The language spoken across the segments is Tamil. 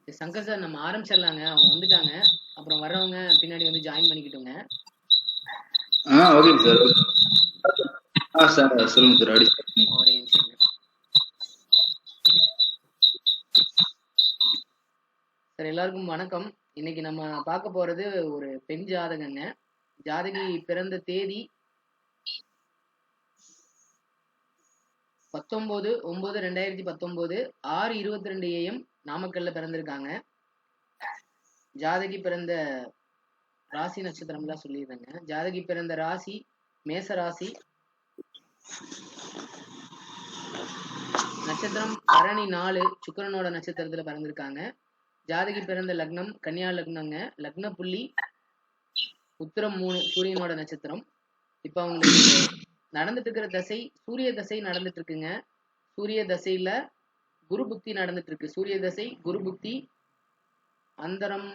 சங்கர் சார் நம்ம ஆரம்பிச்சிடலாங்க. அவங்க வந்துட்டாங்க. அப்புறம் வர்றவங்க பின்னாடி வந்து ஜாயின் பண்ணிக்கிட்டுங்க. ஓகேங்க சார். சார் சொல்லுங்க சார். அடி ஒரே நிமிஷம். சார் எல்லாருக்கும் வணக்கம். இன்னைக்கு நம்ம பார்க்க போறது ஒரு பெண் ஜாதகங்க. ஜாதகி பிறந்த தேதி 19/9/2019 6:22 AM நாமக்கல்ல பிறந்திருக்காங்க. ஜாதகி பிறந்த ராசி நட்சத்திரம்லாம் சொல்லியிருந்தேங்க. ஜாதகி பிறந்த ராசி மேச ராசி, நட்சத்திரம் பரணி 4 சுக்கிரனோட நட்சத்திரத்துல பிறந்திருக்காங்க. ஜாதகி பிறந்த லக்னம் கன்னியா லக்னங்க. லக்ன புள்ளி உத்திரம் 3 சூரியனோட நட்சத்திரம். இப்ப அவங்களுக்கு நடந்துட்டு இருக்கிற தசை சூரிய தசை நடந்துட்டு இருக்குங்க. சூரிய தசையில குரு புக்தி நடந்துட்டு இருக்கு. சூரிய தசை குரு புக்தி அந்தரம்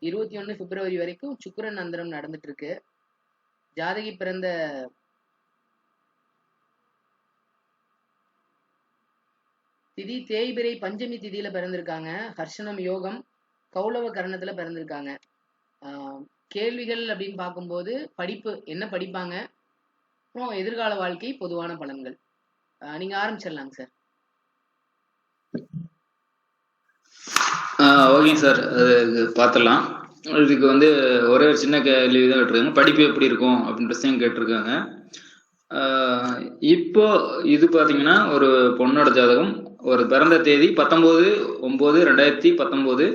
21 பிப்ரவரி வரைக்கும் சுக்கிரன் அந்தரம் நடந்துட்டு இருக்கு. ஜாதகி பிறந்த திதி தேய்பிரை பஞ்சமி திதியில பிறந்திருக்காங்க. ஹர்ஷனம் யோகம் கௌளவ கரணத்துல பிறந்திருக்காங்க. கேள்விகள் அப்படின்னு பார்க்கும்போது படிப்பு என்ன படிப்பாங்க, அப்புறம் எதிர்கால வாழ்க்கை பொதுவான பலன்கள். நீங்க ஆரம்பிச்சிடலாங்க சார். ஓகேங்க சார். அது பார்த்துடலாம். இதுக்கு வந்து ஒரே ஒரு சின்ன கேள்வி தான் கேட்டிருக்காங்க. படிப்பு எப்படி இருக்கும் அப்படின்றதையும் கேட்டிருக்காங்க. இப்போ இது பார்த்தீங்கன்னா ஒரு பொண்ணோட ஜாதகம். ஒரு பிறந்த தேதி 19/9/2019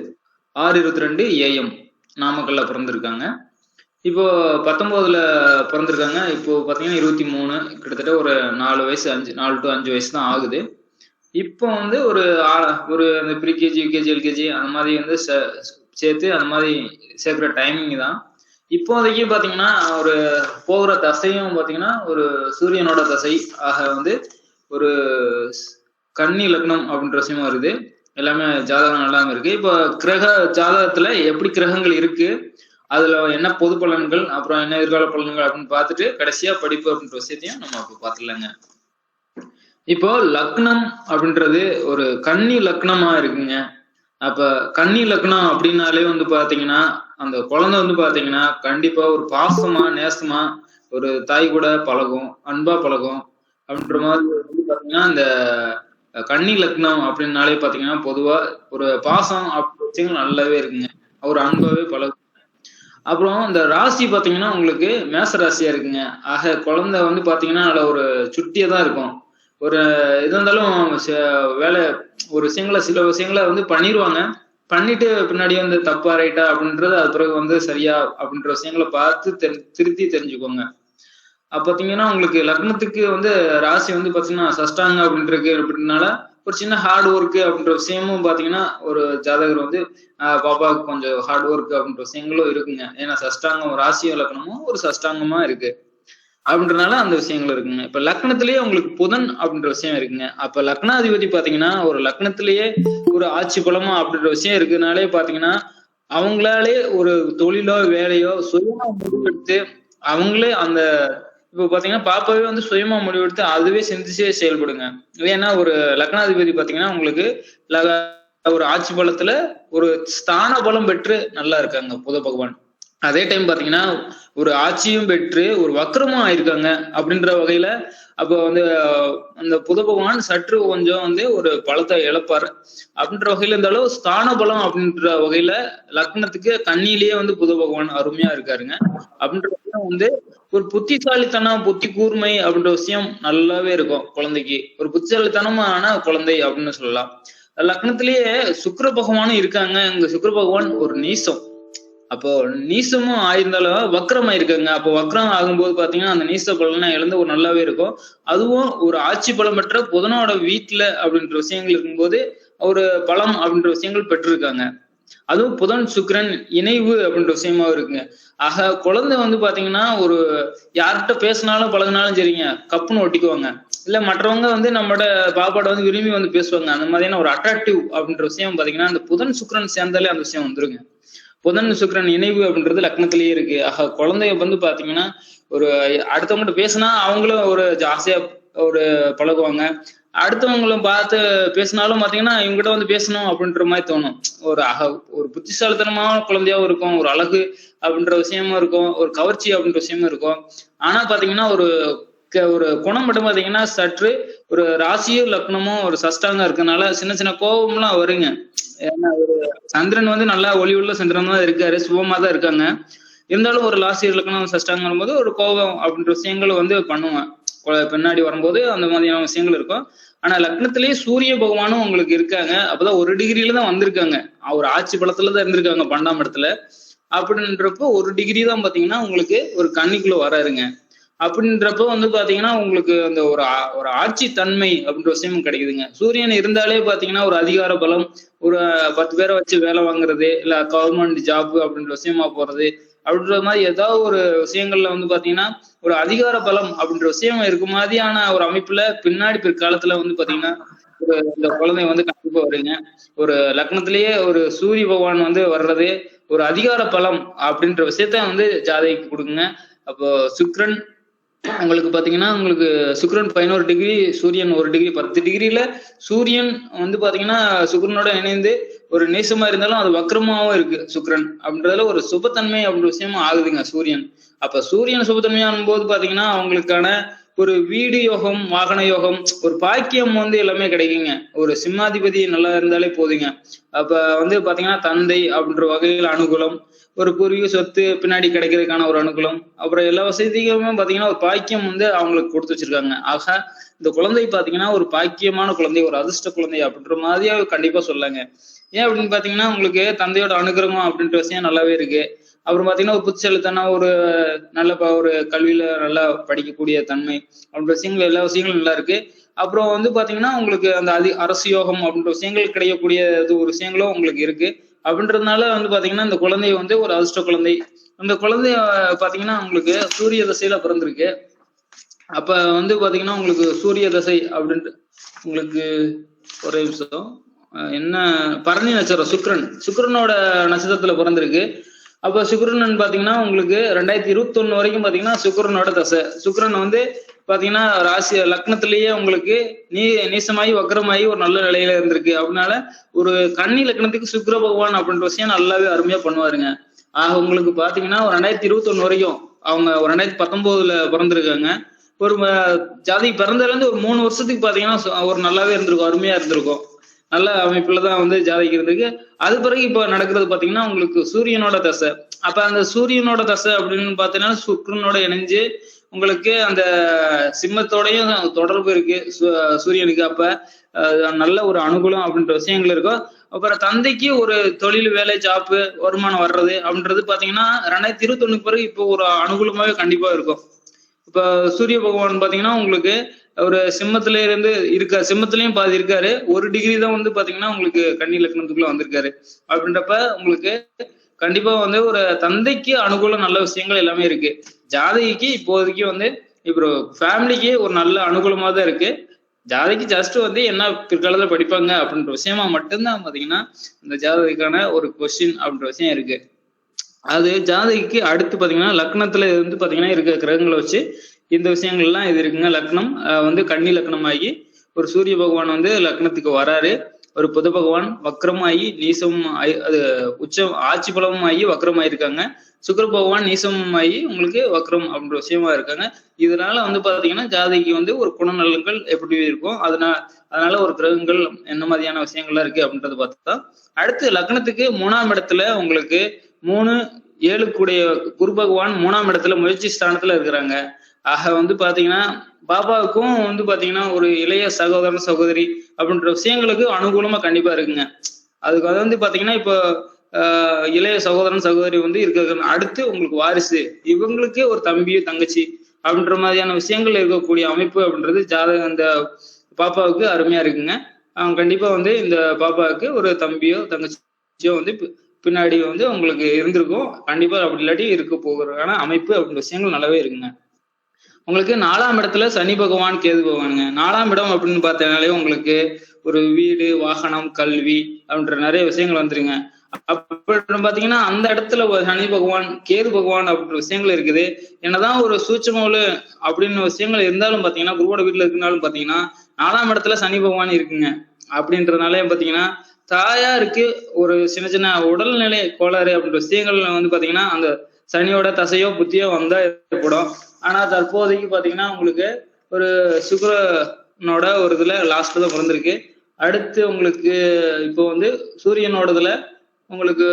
6:22 AM நாமக்கல்ல பிறந்திருக்காங்க. இப்போ 19ல பிறந்திருக்காங்க. இப்போ பார்த்தீங்கன்னா 23, கிட்டத்தட்ட ஒரு 4 வயசு 4 to 5 வயசு தான் ஆகுது. இப்போ வந்து ஒரு அந்த ப்ரீகேஜி யூகேஜி எல்கேஜி அந்த மாதிரி வந்து சேர்த்து அந்த மாதிரி சேர்க்குற டைமிங் தான். இப்போதைக்கு பார்த்தீங்கன்னா ஒரு போகிற தசையும் பார்த்தீங்கன்னா ஒரு சூரியனோட தசை ஆக வந்து ஒரு கன்னி லக்னம் அப்படின்ற விஷயமா வருது. எல்லாமே ஜாதகம் நல்லாம இருக்கு. இப்போ கிரக ஜாதகத்துல எப்படி கிரகங்கள் இருக்கு, அதுல என்ன பொது பலன்கள் அப்புறம் என்ன எதிர்கால பலன்கள் அப்படின்னு பார்த்துட்டு கடைசியா படிப்பு அப்படின்ற விஷயத்தையும் நம்ம அப்போ பார்த்துடலாங்க. இப்போ லக்னம் அப்படின்றது ஒரு கன்னி லக்னமா இருக்குங்க. அப்ப கன்னி லக்னம் அப்படின்னாலே வந்து பாத்தீங்கன்னா அந்த குழந்தை வந்து பாத்தீங்கன்னா கண்டிப்பா ஒரு பாசமா நேசமா ஒரு தாய் கூட பழகும், அன்பா பழகும் அப்படின்ற மாதிரி வந்து பாத்தீங்கன்னா இந்த கன்னி லக்னம் அப்படின்னாலே பாத்தீங்கன்னா பொதுவா ஒரு பாசம் அப்படி நல்லாவே இருக்குங்க. ஒரு அன்பாவே பழகும். அப்புறம் இந்த ராசி பாத்தீங்கன்னா உங்களுக்கு மேச ராசியா இருக்குங்க. ஆக குழந்தை வந்து பாத்தீங்கன்னா நல்ல ஒரு சுட்டியா தான் இருக்கும். ஒரு இது இருந்தாலும் வேலை ஒரு சில விஷயங்களை வந்து பண்ணிடுவாங்க. பண்ணிட்டு பின்னாடி வந்து தப்பா ரைட்டா அப்படின்றது அது பிறகு வந்து சரியா அப்படின்ற விஷயங்களை பார்த்து திருத்தி தெரிஞ்சுக்கோங்க. பாத்தீங்கன்னா உங்களுக்கு லக்னத்துக்கு வந்து ராசி வந்து பாத்தீங்கன்னா சஷ்டாங்க அப்படின்றதுனால ஒரு சின்ன ஹார்ட் ஒர்க் அப்படின்ற விஷயமும் பாத்தீங்கன்னா ஒரு ஜாதகர் வந்து பாப்பாவுக்கு கொஞ்சம் ஹார்ட் ஒர்க் அப்படின்ற விஷயங்களும் இருக்குங்க. ஏன்னா சஷ்டாங்கம் ராசியும் லக்னமும் ஒரு சஷ்டாங்கமா இருக்கு அப்படின்றனால அந்த விஷயங்கள் இருக்குங்க. இப்ப லக்னத்திலேயே உங்களுக்கு புதன் அப்படின்ற விஷயம் இருக்குங்க. அப்ப லக்னாதிபதி பாத்தீங்கன்னா ஒரு லக்னத்திலேயே ஒரு ஆட்சி பலமா அப்படின்ற விஷயம் இருக்குனாலே பாத்தீங்கன்னா அவங்களாலே ஒரு தொழிலோ வேலையோ சுயமா முடிவெடுத்து அவங்களே அந்த இப்ப பாத்தீங்கன்னா பாப்பாவே வந்து சுயமா முடிவெடுத்து அதுவே சிந்திச்சே செயல்படுங்க. ஏன்னா ஒரு லக்னாதிபதி பாத்தீங்கன்னா உங்களுக்கு ஒரு ஆட்சி பலத்துல ஒரு ஸ்தான பலம் பெற்று நல்லா இருக்காங்க புத பகவான். அதே டைம் பாத்தீங்கன்னா ஒரு ஆட்சியும் பெற்று ஒரு வக்ரமும் ஆயிருக்காங்க அப்படின்ற வகையில அப்ப வந்து அந்த புத பகவான் சற்று கொஞ்சம் வந்து ஒரு பலத்தை இழப்பாரு அப்படின்ற வகையில இருந்தாலும் ஸ்தான பலம் அப்படின்ற வகையில லக்னத்துக்கு கண்ணிலேயே வந்து புத பகவான் அருமையா இருக்காருங்க. அப்படின்ற வகையில வந்து ஒரு புத்திசாலித்தனம் புத்தி கூர்மை அப்படின்ற விஷயம் நல்லாவே இருக்கும் குழந்தைக்கு. ஒரு புத்திசாலித்தனமான குழந்தை அப்படின்னு சொல்லலாம். லக்னத்திலேயே சுக்கிர பகவானும் இருக்காங்க. இங்க சுக்கிர பகவான் ஒரு நீசம். அப்போ நீசமும் ஆயிருந்தாலும் வக்ரம் ஆயிருக்காங்க. அப்போ வக்ரம் ஆகும்போது பாத்தீங்கன்னா அந்த நீச பலனை இழந்து ஒரு நல்லாவே இருக்கும். அதுவும் ஒரு ஆட்சி பலம் பெற்ற புதனோட வீட்டுல அப்படின்ற விஷயங்கள் இருக்கும்போது ஒரு பலம் அப்படின்ற விஷயங்கள் பெற்றிருக்காங்க. அதுவும் புதன் சுக்கிரன் இணைவு அப்படின்ற விஷயமா இருக்குங்க. ஆக குழந்தை வந்து பாத்தீங்கன்னா ஒரு யார்கிட்ட பேசினாலும் பழகினாலும் சரிங்க கப்புன்னு ஒட்டிக்குவாங்க. இல்ல மற்றவங்க வந்து நம்மளோட பாப்பாட்ட வந்து விரும்பி வந்து பேசுவாங்க. அந்த மாதிரியான ஒரு அட்ராக்டிவ் அப்படின்ற விஷயம் பாத்தீங்கன்னா அந்த புதன் சுக்கிரன் சேர்ந்தாலே அந்த விஷயம் வந்துருங்க. புதன் சுக்கிரன் இணைவு அப்படின்றது லக்னத்திலேயே இருக்கு. ஆக குழந்தைய வந்து பாத்தீங்கன்னா ஒரு அடுத்தவங்ககிட்ட பேசினா அவங்களும் ஒரு ஜாஸ்தியா ஒரு பழகுவாங்க. அடுத்தவங்களும் பார்த்து பேசினாலும் பாத்தீங்கன்னா இவங்ககிட்ட வந்து பேசணும் அப்படின்ற மாதிரி தோணும். ஒரு புத்திசாலித்தனமான குழந்தையாவும் இருக்கும், ஒரு அழகு அப்படின்ற விஷயமும் இருக்கும், ஒரு கவர்ச்சி அப்படின்ற விஷயமும் இருக்கும். ஆனா பாத்தீங்கன்னா ஒரு குணம் மட்டும் பாத்தீங்கன்னா சற்று ஒரு ராசியும் லக்னமும் ஒரு சஷ்டாங்க இருக்கனால சின்ன சின்ன கோபம்லாம் வருங்க. ஏன்னா ஒரு சந்திரன் வந்து நல்லா ஒளி உள்ள சந்திரன் தான் இருக்காரு, சுபமா தான் இருக்காங்க. இருந்தாலும் ஒரு ராசி லக்னம் சஷ்டாங்கும் போது ஒரு கோபம் அப்படின்ற விஷயங்கள் வந்து பண்ணுவேன். பின்னாடி வரும்போது அந்த மாதிரியான விஷயங்கள் இருக்கும். ஆனா லக்னத்திலேயே சூரிய பகவானும் உங்களுக்கு இருக்காங்க. அப்பதான் 1 டிகிரியில தான் வந்திருக்காங்க. ஒரு ஆட்சி பலத்துலதான் இருந்திருக்காங்க 12ஆம் இடத்துல. அப்படின்றப்போ 1 டிகிரி தான் பாத்தீங்கன்னா உங்களுக்கு ஒரு கன்னிக்குள்ள வராருங்க. அப்படின்றப்போ வந்து பாத்தீங்கன்னா உங்களுக்கு அந்த ஒரு ஆட்சி தன்மை அப்படின்ற விஷயமும் கிடைக்குதுங்க. சூரியன் இருந்தாலே பாத்தீங்கன்னா ஒரு அதிகார பலம், ஒரு 10 பேரை வச்சு வேலை வாங்குறது, இல்ல கவர்மெண்ட் ஜாப் அப்படின்ற விஷயமா போறது, அப்படின்ற மாதிரி ஏதாவது ஒரு விஷயங்கள்ல வந்து பாத்தீங்கன்னா ஒரு அதிகார பலம் அப்படின்ற விஷயம் இருக்க மாதிரியான ஒரு அமைப்புல பின்னாடி பிற்காலத்துல வந்து பாத்தீங்கன்னா இந்த குழந்தை வந்து கண்டிப்பா வருங்க. ஒரு லக்னத்திலேயே ஒரு சூரிய பகவான் வந்து வர்றது ஒரு அதிகார பலம் அப்படின்ற விஷயத்த வந்து ஜாதகைக்கு கொடுக்குங்க. அப்போ சுக்கிரன் உங்களுக்கு பாத்தீங்கன்னா உங்களுக்கு சுக்கிரன் 11 டிகிரி, சூரியன் 1 டிகிரி, 10 டிகிரியில சூரியன் வந்து பாத்தீங்கன்னா சுக்கிரனோட இணைந்து ஒரு நேசமா இருந்தாலும் அது வக்ரமாவும் இருக்கு சுக்கிரன் அப்படின்றதுல ஒரு சுபத்தன்மை அப்படின்ற விஷயமும் ஆகுதுங்க சூரியன். அப்ப சூரியன் சுபத்தன்மையாகும் போது பாத்தீங்கன்னா அவங்களுக்கான ஒரு வீடு யோகம், வாகன யோகம், ஒரு பாக்கியம் வந்து எல்லாமே கிடைக்குங்க. ஒரு சிம்மாதிபதி நல்லா இருந்தாலே போதுங்க. அப்ப வந்து பாத்தீங்கன்னா தந்தை அப்படின்ற வகையில் அனுகூலம், ஒரு பூர்வீக சொத்து பின்னாடி கிடைக்கிறதுக்கான ஒரு அனுகூலம், அப்புறம் எல்லா வசதிகளுமே பாத்தீங்கன்னா ஒரு பாக்கியம் வந்து அவங்களுக்கு கொடுத்து வச்சிருக்காங்க. ஆக இந்த குழந்தை பாத்தீங்கன்னா ஒரு பாக்கியமான குழந்தை, ஒரு அதிர்ஷ்ட குழந்தை அப்படின்ற மாதிரியா கண்டிப்பா சொல்லாங்க. ஏன் அப்படின்னு பாத்தீங்கன்னா உங்களுக்கு தந்தையோட அனுகிரகம் அப்படின்ற விஷயம் நல்லாவே இருக்கு. அப்புறம் பாத்தீங்கன்னா ஒரு புத்திசாலித்தன ஒரு நல்ல ஒரு கல்வியில நல்லா படிக்கக்கூடிய தன்மை அப்படின்ற விஷயங்கள் எல்லா விஷயங்களும் நல்லா இருக்கு. அப்புறம் வந்து பாத்தீங்கன்னா உங்களுக்கு அந்த அரசு யோகம் அப்படின்ற விஷயங்கள் கிடைக்கக்கூடிய ஒரு விஷயங்களும் உங்களுக்கு இருக்கு. அப்படின்றதுனால வந்து பாத்தீங்கன்னா இந்த குழந்தை வந்து ஒரு அதிர்ஷ்ட குழந்தை. அந்த குழந்தைய பாத்தீங்கன்னா உங்களுக்கு சூரிய தசையில பிறந்திருக்கு. அப்ப வந்து பாத்தீங்கன்னா உங்களுக்கு சூரிய தசை அப்படின்ட்டு உங்களுக்கு ஒரு நிமிஷம் என்ன பரணி நட்சத்திரம் சுக்கிரனோட நட்சத்திரத்துல பிறந்திருக்கு. அப்ப சுக்கிரன் பாத்தீங்கன்னா உங்களுக்கு 2021 வரைக்கும் பாத்தீங்கன்னா சுக்கிரனோட தசை. சுக்கிரன் வந்து பாத்தீங்கன்னா ராசி லக்னத்திலேயே உங்களுக்கு நீசமாயி வக்ரமாயி ஒரு நல்ல நிலையில இருந்திருக்கு. அதனால ஒரு கன்னி லக்னத்துக்கு சுக்கிர பகவான் அப்படின்ற விஷயம் நல்லாவே அருமையா பண்ணுவாருங்க. ஆக உங்களுக்கு பாத்தீங்கன்னா ஒரு 2021 வரைக்கும் அவங்க ஒரு 2019 பிறந்திருக்காங்க. ஒரு ஜாதி பிறந்ததுல இருந்து ஒரு 3 வருஷத்துக்கு பாத்தீங்கன்னா ஒரு நல்லாவே இருந்திருக்கும், அருமையா இருந்திருக்கும். நல்ல அமைப்புலதான் வந்து ஜாதகம் இருந்திருக்கு. அது பிறகு இப்ப நடக்கிறது பாத்தீங்கன்னா உங்களுக்கு சூரியனோட தசை. அப்ப அந்த சூரியனோட தசை அப்படின்னு பாத்தீங்கன்னா சுக்கிரனோட இணைஞ்சு உங்களுக்கு அந்த சிம்மத்தோடையும் தொடர்பு இருக்கு சூரியனுக்கு. அப்ப நல்ல ஒரு அனுகூலம் அப்படின்ற விஷயங்கள் இருக்கும். அப்புறம் தந்தைக்கு ஒரு தொழில், வேலை, ஜாப்பு, வருமானம் வர்றது அப்படின்றது பாத்தீங்கன்னா 2021 பிறகு இப்போ ஒரு அனுகூலமாவே கண்டிப்பா இருக்கும். இப்ப சூரிய பகவான் பாத்தீங்கன்னா உங்களுக்கு ஒரு சிம்மத்தில இருந்து சிம்மத்திலயும் பாதி இருக்காரு. 1 டிகிரி தான் வந்து பாத்தீங்கன்னா உங்களுக்கு கன்னி லக்னத்துக்குள்ள வந்திருக்காரு. அப்படின்றப்ப உங்களுக்கு கண்டிப்பா வந்து ஒரு தந்தைக்கு அனுகூலம் நல்ல விஷயங்கள் எல்லாமே இருக்கு. ஜாதகிக்கு இப்போதைக்கு வந்து இப்போ ஃபேமிலிக்கு ஒரு நல்ல அனுகூலமா தான் இருக்கு. ஜாதகி ஜஸ்ட் வந்து என்ன பிற்காலத்துல படிப்பாங்க அப்படின்ற விஷயமா மட்டும்தான் பாத்தீங்கன்னா இந்த ஜாதகிக்கான ஒரு கொஸ்டின் அப்படின்ற விஷயம் இருக்கு. அது ஜாதகிக்கு அடுத்து பாத்தீங்கன்னா லக்னத்துல இருந்து பாத்தீங்கன்னா இருக்க கிரகங்களை வச்சு இந்த விஷயங்கள்லாம் இது இருக்குங்க. லக்னம் வந்து கன்னி லக்னமாகி ஒரு சூரிய பகவான் வந்து லக்னத்துக்கு வராரு. ஒரு புத பகவான் வக்ரமாகி நீசம் அது உச்சம் ஆட்சி பலமும் ஆகி வக்ரமாயி இருக்காங்க. சுக்கிர பகவான் நீசமும் ஆகி உங்களுக்கு வக்ரம் அப்படின்ற விஷயமா இருக்காங்க. இதனால வந்து பாத்தீங்கன்னா ஜாதகிக்கு வந்து ஒரு குணநலன்கள் எப்படி இருக்கும், அதனால ஒரு கிரகங்கள் என்ன மாதிரியான விஷயங்கள்லாம் இருக்கு அப்படின்றத பார்த்தா அடுத்து லக்னத்துக்கு 3ஆம் இடத்துல உங்களுக்கு 3, 7 கூடிய குரு பகவான் 3ஆம் இடத்துல முயற்சி ஸ்தானத்துல இருக்கிறாங்க. ஆக வந்து பாத்தீங்கன்னா பாபாவுக்கும் வந்து பாத்தீங்கன்னா ஒரு இளைய சகோதரன் சகோதரி அப்படின்ற விஷயங்களுக்கு அனுகூலமா கண்டிப்பா இருக்குங்க. அதுக்கு வந்து பாத்தீங்கன்னா இப்போ இளைய சகோதரன் சகோதரி வந்து இருக்க அடுத்து உங்களுக்கு வாரிசு, இவங்களுக்கு ஒரு தம்பியோ தங்கச்சி அப்படின்ற மாதிரியான விஷயங்கள் இருக்கக்கூடிய அமைப்பு அப்படின்றது ஜாதகம் அந்த பாப்பாவுக்கு அருமையா இருக்குங்க. கண்டிப்பா வந்து இந்த பாப்பாவுக்கு ஒரு தம்பியோ தங்கச்சியோ வந்து பின்னாடி வந்து உங்களுக்கு இருந்திருக்கும். கண்டிப்பா அப்படி இல்லாட்டி இருக்க போகிறதுக்கான அமைப்பு அப்படின்ற விஷயங்கள் நல்லாவே இருக்குங்க. உங்களுக்கு 4ஆம் இடத்துல சனி பகவான் கேது பகவானுங்க. 4ஆம் இடம் அப்படின்னு பார்த்தனாலே உங்களுக்கு ஒரு வீடு, வாகனம், கல்வி அப்படின்ற நிறைய விஷயங்கள் வந்துருங்க. அப்படி பாத்தீங்கன்னா அந்த இடத்துல ஒரு சனி பகவான் கேது பகவான் அப்படின்ற விஷயங்கள் இருக்குது. என்னதான் ஒரு சூட்சுமவுல அப்படின்னு விஷயங்கள் இருந்தாலும் பாத்தீங்கன்னா குருவோட வீட்டுல இருக்குனாலும் பாத்தீங்கன்னா 4ஆம் இடத்துல சனி பகவான் இருக்குங்க. அப்படின்றதுனால பாத்தீங்கன்னா தாயாருக்கு ஒரு சின்ன சின்ன உடல்நிலை கோளாறு அப்படின்ற விஷயங்கள்ல வந்து பாத்தீங்கன்னா அந்த சனியோட தசையோ புத்தியோ வந்தா ஏற்படும். ஆனா தற்போதைக்கு பாத்தீங்கன்னா உங்களுக்கு ஒரு சுக்கிரனோட ஒரு இதுல லாஸ்ட்ல தான் பிறந்திருக்கு. அடுத்து உங்களுக்கு இப்போ வந்து சூரியனோடதுல உங்களுக்கு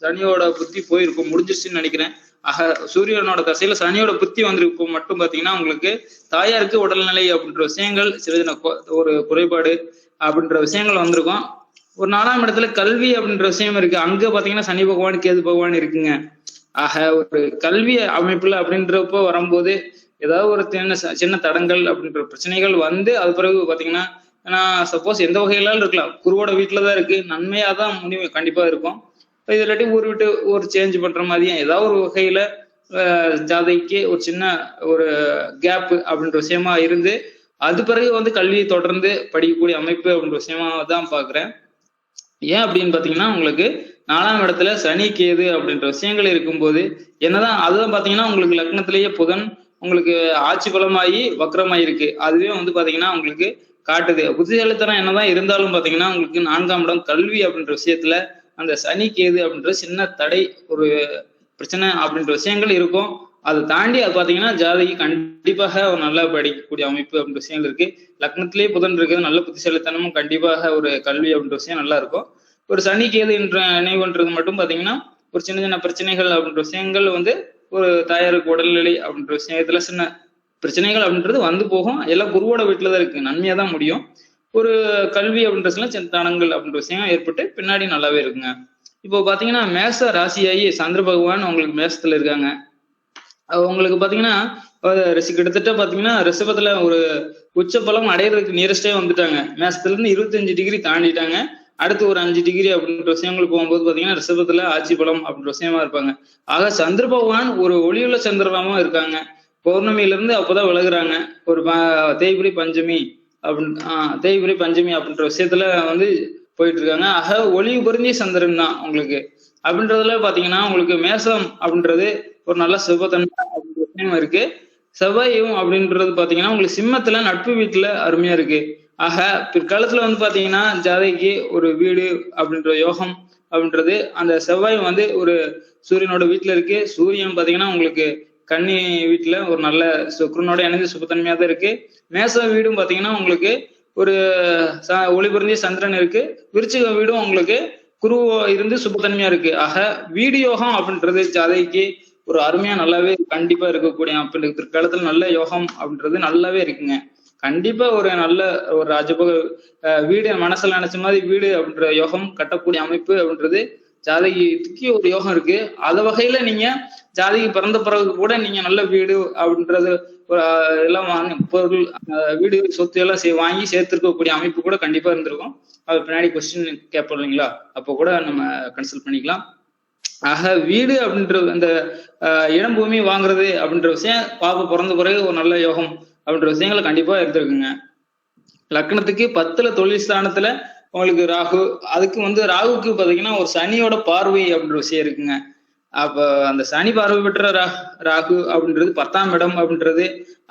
சனியோட புத்தி போயிருக்கும், முடிஞ்சிருச்சுன்னு நினைக்கிறேன். ஆக சூரியனோட தசையில சனியோட புத்தி வந்திருக்கு மட்டும் பாத்தீங்கன்னா உங்களுக்கு தாயாருக்கு உடல்நிலை அப்படின்ற விஷயங்கள் சில சின்ன ஒரு குறைபாடு அப்படின்ற விஷயங்கள் வந்திருக்கும். ஒரு 4ஆம் இடத்துல கல்வி அப்படின்ற விஷயம் இருக்கு. அங்க பாத்தீங்கன்னா சனி பகவான் கேது பகவான் இருக்குங்க. ஆக ஒரு கல்வி அமைப்புல அப்படின்றப்போ வரும்போது ஏதாவது ஒரு சின்ன தடங்கள் அப்படின்ற பிரச்சனைகள் வந்து அது பிறகு பாத்தீங்கன்னா சப்போஸ் எந்த வகையிலாலும் இருக்கலாம், குருவோட வீட்டுலதான் இருக்கு, நன்மையாதான் முடிவு கண்டிப்பா இருக்கும். இது இல்லாட்டி ஊர் விட்டு ஒரு சேஞ்ச் பண்ற மாதிரியும் ஏதாவது ஒரு வகையில ஜாதைக்கு ஒரு சின்ன ஒரு கேப் அப்படின்ற விஷயமா இருந்து அது பிறகு வந்து கல்வியை தொடர்ந்து படிக்கக்கூடிய அமைப்பு அப்படின்ற விஷயமா தான் பாக்குறேன். ஏன் அப்படின்னு பாத்தீங்கன்னா உங்களுக்கு 4ஆம் இடத்துல சனி கேது அப்படின்ற விஷயங்கள் இருக்கும்போது என்னதான் அதுதான் பாத்தீங்கன்னா உங்களுக்கு லக்னத்திலேயே புதன் உங்களுக்கு ஆட்சி பலமாயி வக்ரமாயிருக்கு. அதுவே வந்து பாத்தீங்கன்னா உங்களுக்கு காட்டுது. புத்திசாலித்தனம் என்னதான் இருந்தாலும் பாத்தீங்கன்னா உங்களுக்கு 4ஆம் இடம் கல்வி அப்படின்ற விஷயத்துல அந்த சனி கேது அப்படின்ற சின்ன தடை ஒரு பிரச்சனை அப்படின்ற விஷயங்கள் இருக்கும். அதை தாண்டி அது பாத்தீங்கன்னா ஜாதகி கண்டிப்பாக ஒரு நல்லா படிக்கக்கூடிய அமைப்பு அப்படின்ற விஷயங்கள் இருக்கு. லக்னத்திலேயே புதன் இருக்குது, நல்ல புத்திசாலித்தனமும் கண்டிப்பாக ஒரு கல்வி அப்படின்ற விஷயம் நல்லா இருக்கும். ஒரு சனி கேது என்ற நினைவுன்றது மட்டும் பாத்தீங்கன்னா ஒரு சின்ன சின்ன பிரச்சனைகள் அப்படின்ற விஷயங்கள் வந்து ஒரு தாயாருக்கு உடல்நிலை அப்படின்ற விஷயத்துல சின்ன பிரச்சனைகள் அப்படின்றது வந்து போகும். எல்லாம் குருவோட வீட்டுலதான் இருக்கு, நன்மையா தான் முடியும். ஒரு கல்வி அப்படின்றதுல சின்ன தடங்கள் அப்படின்ற விஷயம் ஏற்பட்டு பின்னாடி நல்லாவே இருக்குங்க. இப்போ பாத்தீங்கன்னா மேச ராசியாகி சந்திர பகவான் உங்களுக்கு மேசத்துல இருக்காங்க. உங்களுக்கு பாத்தீங்கன்னா கிட்டத்தட்ட பாத்தீங்கன்னா ரிஷபத்துல ஒரு உச்ச பலம் அடையிறதுக்கு நியரஸ்டே வந்துட்டாங்க. மேசத்துல இருந்து 25 டிகிரி தாண்டிட்டாங்க. அடுத்து ஒரு 5 டிகிரி அப்படின்ற விஷயங்கள் போகும்போது பாத்தீங்கன்னா ரிஷபத்துல ஆட்சி பலம் அப்படின்ற விஷயமா இருப்பாங்க. ஆக சந்திர பகவான் ஒரு ஒளியுள்ள சந்திரமா இருக்காங்க. பௌர்ணமியில இருந்து அப்பதான் விலகுறாங்க. ஒரு தேய்பிரி பஞ்சமி தேய்பிரி பஞ்சமி அப்படின்ற விஷயத்துல வந்து போயிட்டு இருக்காங்க. ஆக ஒளி பொருந்திய சந்திரன் தான் உங்களுக்கு. அப்படின்றதுல பாத்தீங்கன்னா உங்களுக்கு மேசம் அப்படின்றது ஒரு நல்ல சுபத்தன்மை அப்படின்ற விஷயம் இருக்கு. செவ்வாயும் அப்படின்றது பாத்தீங்கன்னா உங்களுக்கு சிம்மத்துல நட்பு வீட்டுல அருமையா இருக்கு. ஆக பிற்காலத்துல வந்து பாத்தீங்கன்னா ஜாதைக்கு ஒரு வீடு அப்படின்ற யோகம் அப்படின்றது அந்த செவ்வாய் வந்து ஒரு சூரியனோட வீட்டுல இருக்கு. சூரியன் பாத்தீங்கன்னா உங்களுக்கு கன்னி வீட்டுல ஒரு நல்ல சுக்கிரனோட இணைந்து சுபத்தன்மையா தான் இருக்கு. மேச வீடும் பாத்தீங்கன்னா உங்களுக்கு ஒரு ஒளிபுரிந்திய சந்திரன் இருக்கு. விருச்சிக வீடும் உங்களுக்கு குரு இருந்து சுபத்தன்மையா இருக்கு. ஆக வீடு யோகம் அப்படின்றது ஜாதைக்கு ஒரு அருமையா நல்லாவே கண்டிப்பா இருக்கக்கூடிய அப்படி பிற்காலத்துல நல்ல யோகம் அப்படின்றது நல்லாவே இருக்குங்க. கண்டிப்பா ஒரு நல்ல ஒரு ராஜபோக வீடு மனசுல நினைச்ச மாதிரி வீடு அப்படின்ற யோகம் கட்டக்கூடிய அமைப்பு அப்படின்றது ஜாதகிக்கு ஒரு யோகம் இருக்கு. அத வகையில நீங்க ஜாதகி பிறந்த பிறகு கூட நீங்க நல்ல வீடு அப்படின்றது ஒரு எல்லாம் பொருள் வீடு சொத்து எல்லாம் வாங்கி சேர்த்திருக்கக்கூடிய அமைப்பு கூட கண்டிப்பா இருந்திருக்கும். அது பின்னாடி கொஸ்டின் கேட்போம் இல்லைங்களா, அப்போ கூட நம்ம கன்சல்ட் பண்ணிக்கலாம். ஆக வீடு அப்படின்றது அந்த இடம் பூமி வாங்குறது அப்படின்ற விஷயம் பாப்பா பிறந்த பிறகு ஒரு நல்ல யோகம் அப்படின்ற விஷயங்களை கண்டிப்பா இருந்திருக்குங்க. லக்னத்துக்கு 10ல தொழில் ஸ்தானத்துல உங்களுக்கு ராகு, அதுக்கு வந்து ராகுக்கு பாத்தீங்கன்னா ஒரு சனியோட பார்வை அப்படின்ற விஷயம் இருக்குங்க. அப்ப அந்த சனி பார்வை பெற்ற ராகு அப்படின்றது 10ஆம் இடம் அப்படின்றது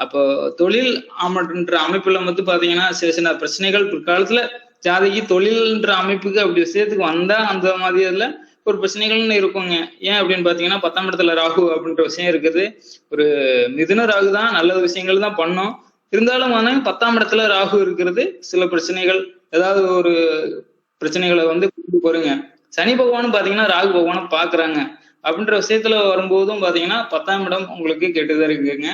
அப்போ தொழில் அப்படின்ற அமைப்புல வந்து பாத்தீங்கன்னா சில சின்ன பிரச்சனைகள் பிற்காலத்துல ஜாதகி தொழில்ன்ற அமைப்புக்கு அப்படி விஷயத்துக்கு வந்தா அந்த மாதிரி இதுல ஒரு பிரச்சனைகள்னு இருக்குங்க. ஏன் அப்படின்னு பாத்தீங்கன்னா 10ஆம் இடத்துல ராகு அப்படின்ற விஷயம் இருக்குது. ஒரு மிதுன ராகு தான் நல்ல விஷயங்கள் தான் பண்ணும். இருந்தாலும் வந்து 10ஆம் இடத்துல ராகு இருக்கிறது சில பிரச்சனைகள் ஏதாவது ஒரு பிரச்சனைகளை வந்து கொண்டு போறீங்க. சனி பகவானும் பாத்தீங்கன்னா ராகு பகவானை பாக்குறாங்க அப்படின்ற விஷயத்துல வரும்போதும் பாத்தீங்கன்னா 10ஆம் இடம் உங்களுக்கு கெட்டுதான் இருக்குங்க.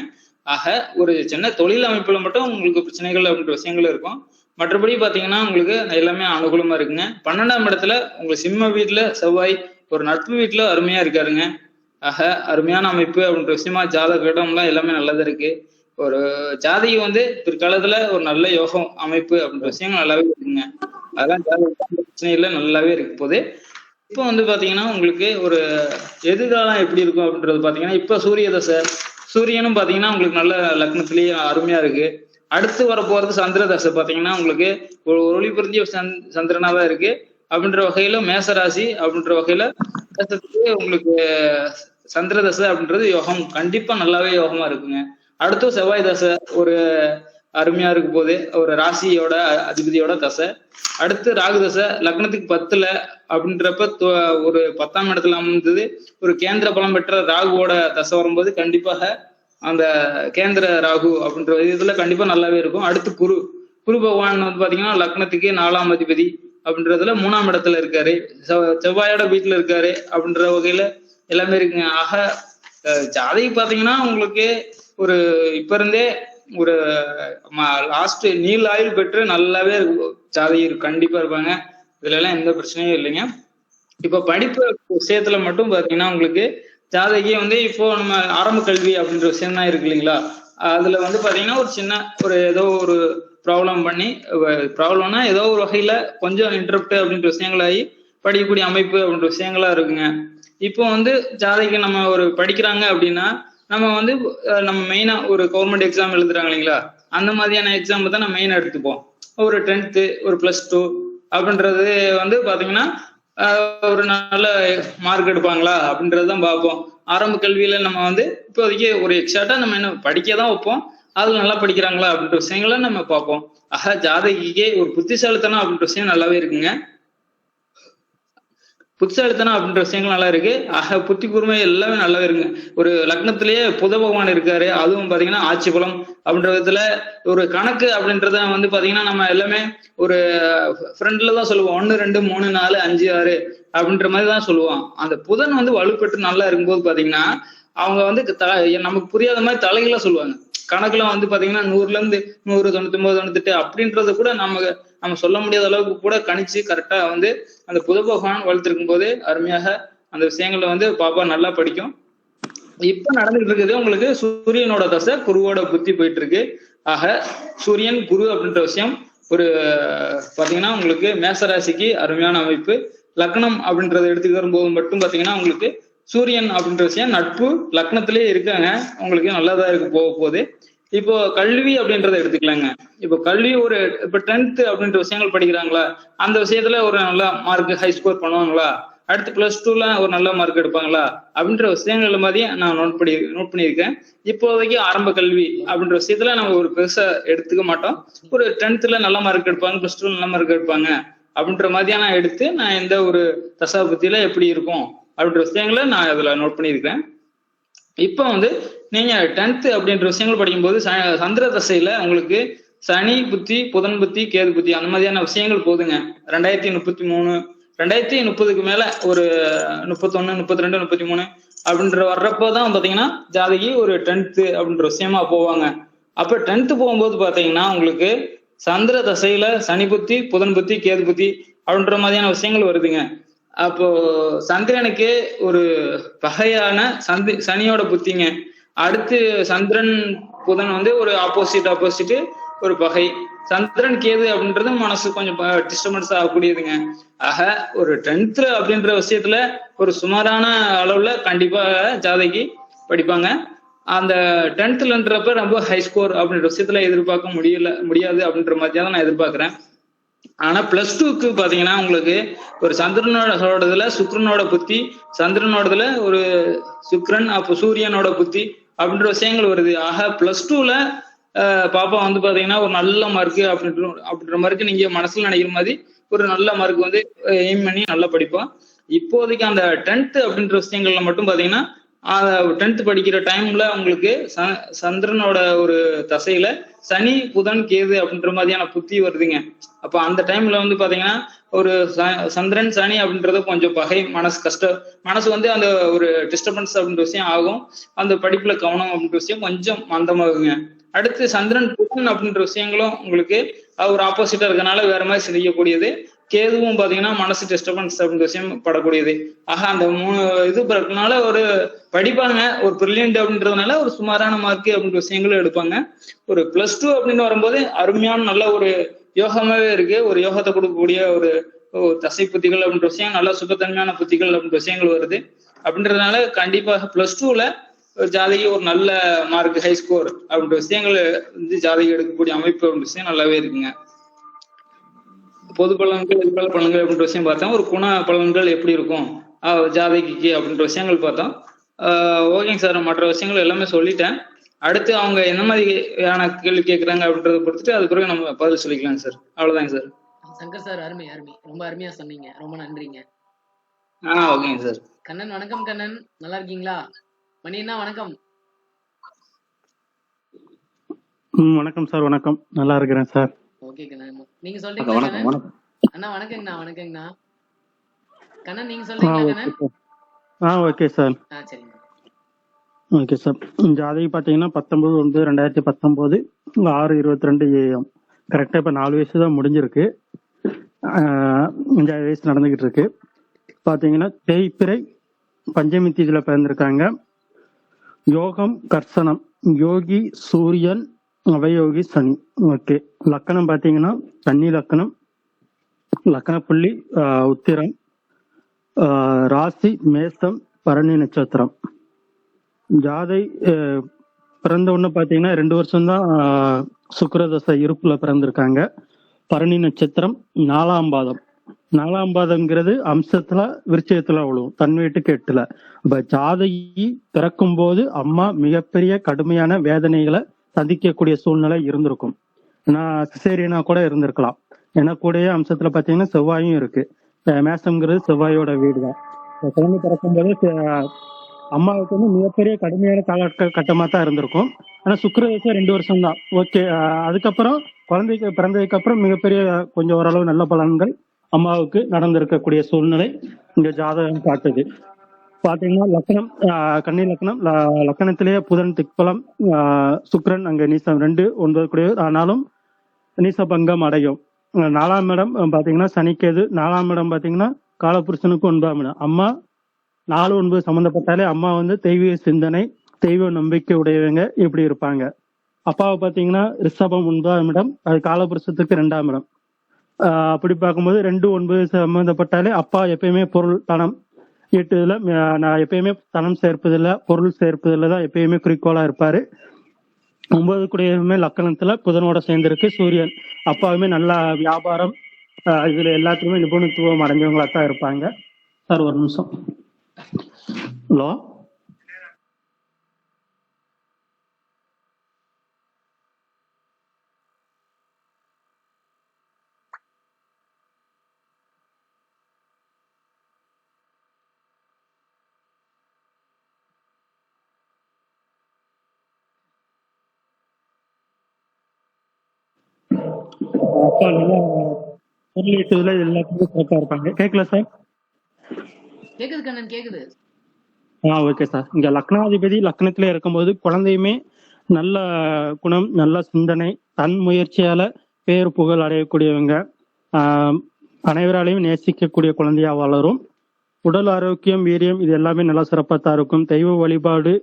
ஆக ஒரு சின்ன தொழில் அமைப்புல மட்டும் உங்களுக்கு பிரச்சனைகள் அப்படின்ற விஷயங்கள் இருக்கும். மற்றபடி பாத்தீங்கன்னா உங்களுக்கு எல்லாமே அனுகூலமா இருக்குங்க. 12ஆம் இடத்துல உங்களுக்கு சிம்ம வீட்டுல செவ்வாய் ஒரு நட்பு வீட்டுல அருமையா இருக்காருங்க. ஆக அருமையான அமைப்பு அப்படின்ற விஷயமா ஜாதக இடம்லாம் எல்லாமே நல்லதா இருக்கு. ஒரு ஜாதகி வந்து பிற்காலத்துல ஒரு நல்ல யோகம் அமைப்பு அப்படின்ற விஷயங்கள் நல்லாவே இருக்குங்க. அதெல்லாம் ஜாதக பிரச்சனையில நல்லாவே இருக்கு போது. இப்போ வந்து பாத்தீங்கன்னா உங்களுக்கு ஒரு எதிர்காலம் எப்படி இருக்கும் அப்படின்றது பாத்தீங்கன்னா இப்ப சூரிய தசை, சூரியனும் பாத்தீங்கன்னா உங்களுக்கு நல்ல லக்னத்திலேயே அருமையா இருக்கு. அடுத்து வர போறது சந்திர தசை பாத்தீங்கன்னா உங்களுக்கு ஒரு ஒளி பொருந்திய சந்திரனாதான் இருக்கு. அப்படின்ற வகையில மேசராசி அப்படின்ற வகையில உங்களுக்கு சந்திர தசை அப்படின்றது யோகம் கண்டிப்பா நல்லாவே யோகமா இருக்குங்க. அடுத்து செவ்வாய் தசை ஒரு அருமையா இருக்கும் போது ஒரு ராசியோட அதிபதியோட தசை. அடுத்து ராகு தசை லக்னத்துக்கு 10ல அப்படின்றப்ப ஒரு 10ஆம் இடத்துல அமைந்தது ஒரு கேந்திர பலம் பெற்ற ராகுவோட தசை வரும்போது கண்டிப்பாக அந்த கேந்திர ராகு அப்படின்ற இதுல கண்டிப்பா நல்லாவே இருக்கும். அடுத்து குரு பகவான் வந்து பாத்தீங்கன்னா லக்னத்துக்கு 4ஆம் அதிபதி அப்படின்றதுல 3ஆம் இடத்துல இருக்காரு, செவ்வாயோட வீட்டுல இருக்காரு அப்படின்ற வகையில எல்லாமே இருக்குங்க. ஆக ஜாதகி பாத்தீங்கன்னா உங்களுக்கு ஒரு இப்ப இருந்தே ஒரு லாஸ்ட் நீல் ஆயுள் பெற்று நல்லாவே ஜாதகி கண்டிப்பா இருப்பாங்க. இதுல எல்லாம் எந்த பிரச்சனையும் இல்லைங்க. இப்ப படிப்பு விஷயத்துல மட்டும் பாத்தீங்கன்னா உங்களுக்கு ஜாதகி வந்து இப்போ நம்ம ஆரம்ப கல்வி அப்படின்ற விஷயம் தான் இருக்கு இல்லைங்களா, அதுல வந்து பாத்தீங்கன்னா ஒரு சின்ன ஏதோ ஒரு ப்ராப்ளம்னா ஏதோ ஒரு வகையில கொஞ்சம் இன்டரப்ட் அப்படின்ற விஷயங்களாகி படிக்கக்கூடிய அமைப்பு அப்படின்ற விஷயங்களா இருக்குங்க. இப்போ வந்து ஜாதகி நம்ம ஒரு படிக்கிறாங்க அப்படின்னா நம்ம வந்து நம்ம மெயினா ஒரு கவர்மெண்ட் எக்ஸாம் எழுதுறாங்க இல்லைங்களா, அந்த மாதிரியான எக்ஸாம் தான் நம்ம மெயினா எடுத்துப்போம். ஒரு 10th ஒரு +2 அப்படின்றது வந்து பாத்தீங்கன்னா ஒரு நல்ல மார்க் எடுப்பாங்களா அப்படின்றதுதான் பார்ப்போம். ஆரம்ப கல்வியில நம்ம வந்து இப்போதைக்கு ஒரு எக்ஸாக்டா நம்ம என்ன படிக்கதான் வைப்போம், அதுல நல்லா படிக்கிறாங்களா அப்படின்ற விஷயங்கள நம்ம பார்ப்போம். ஆக ஜாதகிக்கே ஒரு புத்திசாலித்தனம் அப்படின்ற விஷயம் நல்லாவே இருக்குங்க. புத்திசாலித்தனம் அப்படின்ற விஷயங்கள் நல்லா இருக்கு. ஆக புத்தி கூர்மை எல்லாமே நல்லாவே இருக்குங்க. ஒரு லக்னத்திலேயே புத பகவான் இருக்காரு, அதுவும் பாத்தீங்கன்னா ஆட்சி பலம் அப்படின்ற விதத்துல ஒரு கணக்கு அப்படின்றத வந்து பாத்தீங்கன்னா நம்ம எல்லாமே ஒரு ஃப்ரெண்ட்ல தான் சொல்லுவோம், 1 2 3 4 5 6 அப்படின்ற மாதிரி தான் சொல்லுவோம். அந்த புதன் வந்து வலுப்பெற்று நல்லா இருக்கும்போது பாத்தீங்கன்னா அவங்க வந்து நமக்கு புரியாத மாதிரி தலைகளா சொல்லுவாங்க. கணக்குல வந்து பாத்தீங்கன்னா 100ல இருந்து 100 99 98 அப்படின்றத கூட நம்ம சொல்ல முடியாத அளவுக்கு கூட கணிச்சு கரெக்டா வந்து அந்த புத பகவான் வளர்த்திருக்கும் போது அருமையாக அந்த விஷயங்கள்ல வந்து பாப்பா நல்லா படிக்கும். இப்ப நடந்துட்டு இருக்குது உங்களுக்கு சூரியனோட தசை குருவோட புத்தி போயிட்டு இருக்கு. ஆக சூரியன் குரு அப்படின்ற விஷயம் ஒரு பாத்தீங்கன்னா உங்களுக்கு மேசராசிக்கு அருமையான அமைப்பு. லக்னம் அப்படின்றத எடுத்துக்க வரும்போது மட்டும் பாத்தீங்கன்னா உங்களுக்கு சூரியன் அப்படின்ற விஷயம் நட்பு லக்னத்திலேயே இருக்காங்க, உங்களுக்கு நல்லாதான் இருக்கு போக போகுது. இப்போ கல்வி அப்படின்றத எடுத்துக்கலாங்க. இப்போ கல்வி இப்போ 10th அப்படின்ற விஷயங்கள் படிக்கிறாங்களா, அந்த விஷயத்துல ஒரு நல்ல மார்க் ஹை ஸ்கோர் பண்ணுவாங்களா, அடுத்து +2ல ஒரு நல்ல மார்க் எடுப்பாங்களா அப்படின்ற விஷயங்கள் மாதிரி நான் நோட் பண்ணியிருக்கேன். இப்போதைக்கு ஆரம்ப கல்வி அப்படின்ற விஷயத்துல நம்ம ஒரு பெருசா எடுத்துக்க மாட்டோம். ஒரு 10th நல்ல மார்க் எடுப்பாங்க, +2 நல்ல மார்க் எடுப்பாங்க அப்படின்ற மாதிரியான எடுத்து நான் எந்த ஒரு தசாபுத்தியில எப்படி இருக்கும் அப்படின்ற விஷயங்களை நான் அதுல நோட் பண்ணியிருக்கேன். இப்ப வந்து நீங்க 10th அப்படின்ற விஷயங்கள் படிக்கும்போது சந்திர தசையில உங்களுக்கு சனி புத்தி புதன் புத்தி கேது புத்தி அந்த மாதிரியான விஷயங்கள் போதுங்க. 2033 2030க்கு மேல ஒரு 31 32 33 அப்படின்ற வர்றப்போதான் பாத்தீங்கன்னா ஜாதகி ஒரு 10th அப்படின்ற விஷயமா போவாங்க. அப்ப 10th போகும்போது பாத்தீங்கன்னா உங்களுக்கு சந்திர தசையில சனி புத்தி புதன் புத்தி கேது புத்தி அப்படின்ற மாதிரியான விஷயங்கள் வருதுங்க. அப்போ சந்திரனுக்கு ஒரு பகையான சனியோட புத்திங்க. அடுத்து சந்திரன் புதன் வந்து ஒரு ஆப்போசிட் ஒரு பகை. சந்திரன் கேது அப்படின்றது மனசு கொஞ்சம் டிஸ்டர்பன்ஸ் ஆகக்கூடியதுங்க. ஆக ஒரு 10th அப்படின்ற விஷயத்துல ஒரு சுமாரான அளவுல கண்டிப்பா ஜாதகி படிப்பாங்க. அந்த 10thன்றப்ப ரொம்ப ஹை ஸ்கோர் அப்படின்ற விஷயத்துல எதிர்பார்க்க முடியாது அப்படின்ற மாதிரி தான் நான் எதிர்பார்க்கிறேன். ஆனா +2க்கு பாத்தீங்கன்னா உங்களுக்கு ஒரு சந்திரனோடதுல சுக்கிரனோட புத்தி, சந்திரனோடதுல ஒரு சுக்கிரன், அப்போ சூரியனோட புத்தி அப்படின்ற விஷயங்கள் வருது. ஆக +2ல பாப்பா வந்து பாத்தீங்கன்னா ஒரு நல்ல மார்க் அப்படின்ற மாதிரி நீங்க மனசுல நினைக்கிற மாதிரி ஒரு நல்ல மார்க் வந்து எய்ம் பண்ணி நல்லா படிப்போம். இப்போதைக்கு அந்த 10th அப்படின்ற விஷயங்கள்ல மட்டும் பாத்தீங்கன்னா 10th படிக்கிற டைம்ல உங்களுக்கு சந்திரனோட ஒரு தசையில சனி புதன் கேது அப்படின்ற மாதிரியான புத்தி வருதுங்க. அப்ப அந்த டைம்ல வந்து பாத்தீங்கன்னா ஒரு சந்திரன் சனி அப்படின்றது கொஞ்சம் பகை, மனசு வந்து அந்த ஒரு டிஸ்டர்பன்ஸ் அப்படின்ற விஷயம் ஆகும். அந்த படிப்புல கவனம் அப்படின்ற விஷயம் கொஞ்சம் மந்தமாகுங்க. அடுத்து சந்திரன் புதன் அப்படின்ற விஷயங்களும் உங்களுக்கு ஒரு ஆப்போசிட்டா இருக்கனால வேற மாதிரி செய்யக்கூடியது. கேதுவும் பாத்தீங்கன்னா மனசு டிஸ்டர்பன்ஸ் அப்படின்ற விஷயம் படக்கூடியது. ஆக அந்த 3 இது பிறகுனால ஒரு படிப்பாங்க, ஒரு பிரில்லியன்ட் அப்படின்றதுனால ஒரு சுமாரான மார்க் அப்படின்ற விஷயங்களும் எடுப்பாங்க. ஒரு +2 அப்படின்னு வரும்போது அருமையான நல்ல ஒரு யோகமாவே இருக்கு. ஒரு யோகத்தை கொடுக்கக்கூடிய ஒரு தசை புத்திகள் அப்படின்ற விஷயம், நல்ல சுபத்தன்மையான புத்திகள் அப்படின்ற விஷயங்கள் வருது. அப்படின்றதுனால கண்டிப்பாக +2ல ஜாதகி ஒரு நல்ல மார்க் ஹை ஸ்கோர் அப்படின்ற விஷயங்கள் வந்து ஜாதகி எடுக்கக்கூடிய அமைப்பு அப்படின்ற விஷயம் நல்லாவே இருக்குங்க. பொது பலன்கள் எதிர்கால பலன்கள் அப்படின்ற விஷயம் பார்த்தோம். ஒரு குண பலன்கள் எப்படி இருக்கும் ஜாதகிக்கு அப்படின்ற விஷயங்கள் பார்த்தோம். ஓகேங்க சார், மற்ற விஷயங்கள் எல்லாமே சொல்லிட்டேன். அடுத்து அவங்க என்ன மாதிரியான கேள்வி கேட்குறாங்க அப்படின்றத பொறுத்துட்டு அது பிறகு நம்ம பதில் சொல்லிக்கலாம் சார். அவ்வளோதாங்க சார். சங்கர் சார், அருமை அருமை, ரொம்ப அருமையா சொன்னீங்க, ரொம்ப நன்றிங்க. ஓகேங்க சார். கண்ணன் வணக்கம். கண்ணன் நல்லா இருக்கீங்களா? மணி அண்ணா வணக்கம். வணக்கம் சார். வணக்கம், நல்லா இருக்கிறேன் சார். ஓகே கண்ணன், நீங்க சொல்றீங்களா கண்ணன்? அண்ணா வணக்கங்கண்ணா. வணக்கங்கண்ணா கண்ணன், நீங்க சொல்றீங்களா கண்ணன்? Okay sir. சரிங்க. Okay sir. ஜாதகி பார்த்தீங்கன்னா 19/9/2019 6:22 AM. கரெக்டாக இப்போ 4 வயசு தான் முடிஞ்சிருக்கு. 5 வயசு நடந்துகிட்டு இருக்கு. பார்த்தீங்கன்னா தேய்பிறை பஞ்சமி தீதியில பிறந்திருக்காங்க. யோகம் கர்சனம், யோகி சூரியன், அவயோகி சனி. ஓகே. லக்கணம் பார்த்தீங்கன்னா கன்னி லக்கணம், லக்கண புள்ளி உத்திரம், ராசி மேசம், பரணி நட்சத்திரம். ஜாதை பிறந்த உடனே பார்த்தீங்கன்னா 2 வருஷம்தான் சுக்கிரதசை இருப்புல பிறந்திருக்காங்க. பரணி நட்சத்திரம் 4ஆம் பாதம். 4ஆம் பாதம்ங்கிறது அம்சத்துல விருச்சயத்துல விழுவும், தன் வீட்டுக்கு 8ல. இப்ப ஜாதகி பிறக்கும் போது அம்மா மிகப்பெரிய கடுமையான வேதனைகளை சந்திக்கக்கூடிய சூழ்நிலை இருந்திருக்கும். ஏன்னா சிசேரியனா கூட இருந்திருக்கலாம். ஏன்னா கூடயே அம்சத்துல பாத்தீங்கன்னா செவ்வாயும் இருக்கு. மேசம்ங்கிறது செவ்வாயோட வீடு தான். குழந்தை பிறக்கும் போது அம்மாவுக்கு வந்து மிகப்பெரிய கடுமையான காலகட்டமா தான் இருந்திருக்கும். ஆனா சுக்கிரதசை 2 வருஷம் தான். ஓகே. அதுக்கப்புறம் குழந்தைக்கு பிறந்ததுக்கு அப்புறம் மிகப்பெரிய கொஞ்சம் ஓரளவு நல்ல பலன்கள் அம்மாவுக்கு நடந்திருக்கக்கூடிய சூழ்நிலை இந்த ஜாதகம் காட்டுது. பாத்தீங்கன்னா லக்னம் கன்னி லக்னம், லக்கணத்திலேயே புதன் திக்பலம், சுக்கிரன் அங்க நீசம் 2 9 கூடிய, ஆனாலும் நீசபங்கம் அடையும். 4ஆம் இடம் பாத்தீங்கன்னா சனிக்கேது. 4ஆம் இடம் பாத்தீங்கன்னா காலபுருஷனுக்கு 9ஆம் இடம். அம்மா 4 9 சம்பந்தப்பட்டாலே அம்மா வந்து தெய்வீக சிந்தனை, தெய்வ நம்பிக்கை உடையவங்க இப்படி இருப்பாங்க. அப்பாவை பாத்தீங்கன்னா ரிஷபம் 9ஆம் இடம், அது காலபுருஷத்துக்கு 2ஆம் இடம். அப்படி பார்க்கும்போது 2 9 சம்பந்தப்பட்டாலே அப்பா எப்பயுமே பொருள் தனம் ஈட்டுதுல, நான் எப்பயுமே தனம் சேர்ப்பதில்ல, பொருள் சேர்ப்பதில்ல தான் எப்பயுமே குறிக்கோளா இருப்பாரு. 9 கூடியவுமே லக்கணத்துல புதனோட சேர்ந்திருக்கு சூரியன். அப்பாவுமே நல்லா வியாபாரம் இதுல எல்லாத்துக்குமே நிபுணத்துவம் அடைஞ்சவங்களா தான் இருப்பாங்க. சார் ஒரு நிமிஷம். ஹலோ. அப்பா நல்லா பொருளீட்டுல எல்லாத்துக்கும் சிறப்பா இருப்பாங்க. கேட்கல சார்? கேக்குது கண்ணன், கேக்குது. Okay sir. இங்க லக்னாதிபதி லக்னத்துல இருக்கும்போது குழந்தையுமே நல்ல குணம், நல்ல சிந்தனை, தன் முயற்சியால பேர் புகழ் அடையக்கூடியவங்க, அனைவராலையும் நேசிக்கக்கூடிய குழந்தையா வளரும். உடல் ஆரோக்கியம், வீரியம் இது எல்லாமே நல்லா சிறப்பாக தான் இருக்கும். தெய்வ வழிபாடு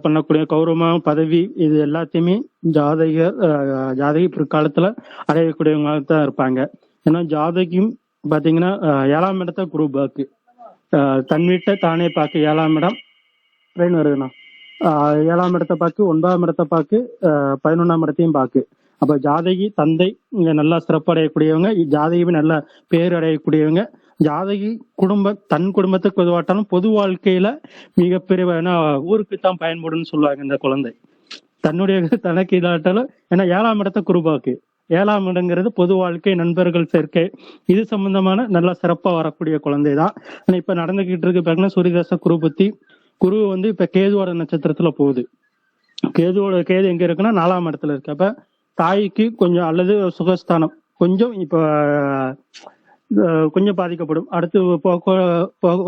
பண்ணக்கூடிய கௌரவம், பதவி இது எல்லாத்தையுமே ஜாதகி பிற்காலத்துல அடையக்கூடியவங்க தான் இருப்பாங்க. ஏன்னா ஜாதகியும் பாத்தீங்கன்னா 7ஆம் இடத்த குரு பாக்கு, தன் வீட்டை தானே பாக்கு. 7ஆம் இடம் ட்ரெயின் வருதுண்ணா. 7ஆம் இடத்தை பாக்கு, 9ஆம் இடத்தை பாக்கு, 11ஆம் இடத்தையும் பாக்கு. அப்ப ஜாதகி தந்தை இங்க நல்லா சிறப்படையக்கூடியவங்க, ஜாதகியுமே நல்ல பேர் அடையக்கூடியவங்க. ஜாதகி தன் குடும்பத்துக்கு பொதுவாட்டாலும் பொது வாழ்க்கையில மிகப்பெரிய ஊருக்கு தான் பயன்படும்னு சொல்லுவாங்க. இந்த குழந்தை தன்னுடைய தனக்கு இதாட்டாலும், ஏன்னா 7ஆம் இடத்தை குருபாக்கு. 7ஆம் இடங்கிறது பொது வாழ்க்கை, நண்பர்கள் சேர்க்கை, இது சம்பந்தமான நல்லா சிறப்பா வரக்கூடிய குழந்தை தான். ஆனா இப்ப நடந்துகிட்டு இருக்கு பாத்தீங்கன்னா சூரியதச குரு புத்தி. குரு வந்து இப்ப கேதுவோட நட்சத்திரத்துல போகுது. கேது எங்க இருக்குன்னா 4ஆம் இடத்துல இருக்கு. அப்ப தாய்க்கு கொஞ்சம் அல்லது சுகஸ்தானம் கொஞ்சம் இப்ப கொஞ்சம் பாதிக்கப்படும். அடுத்து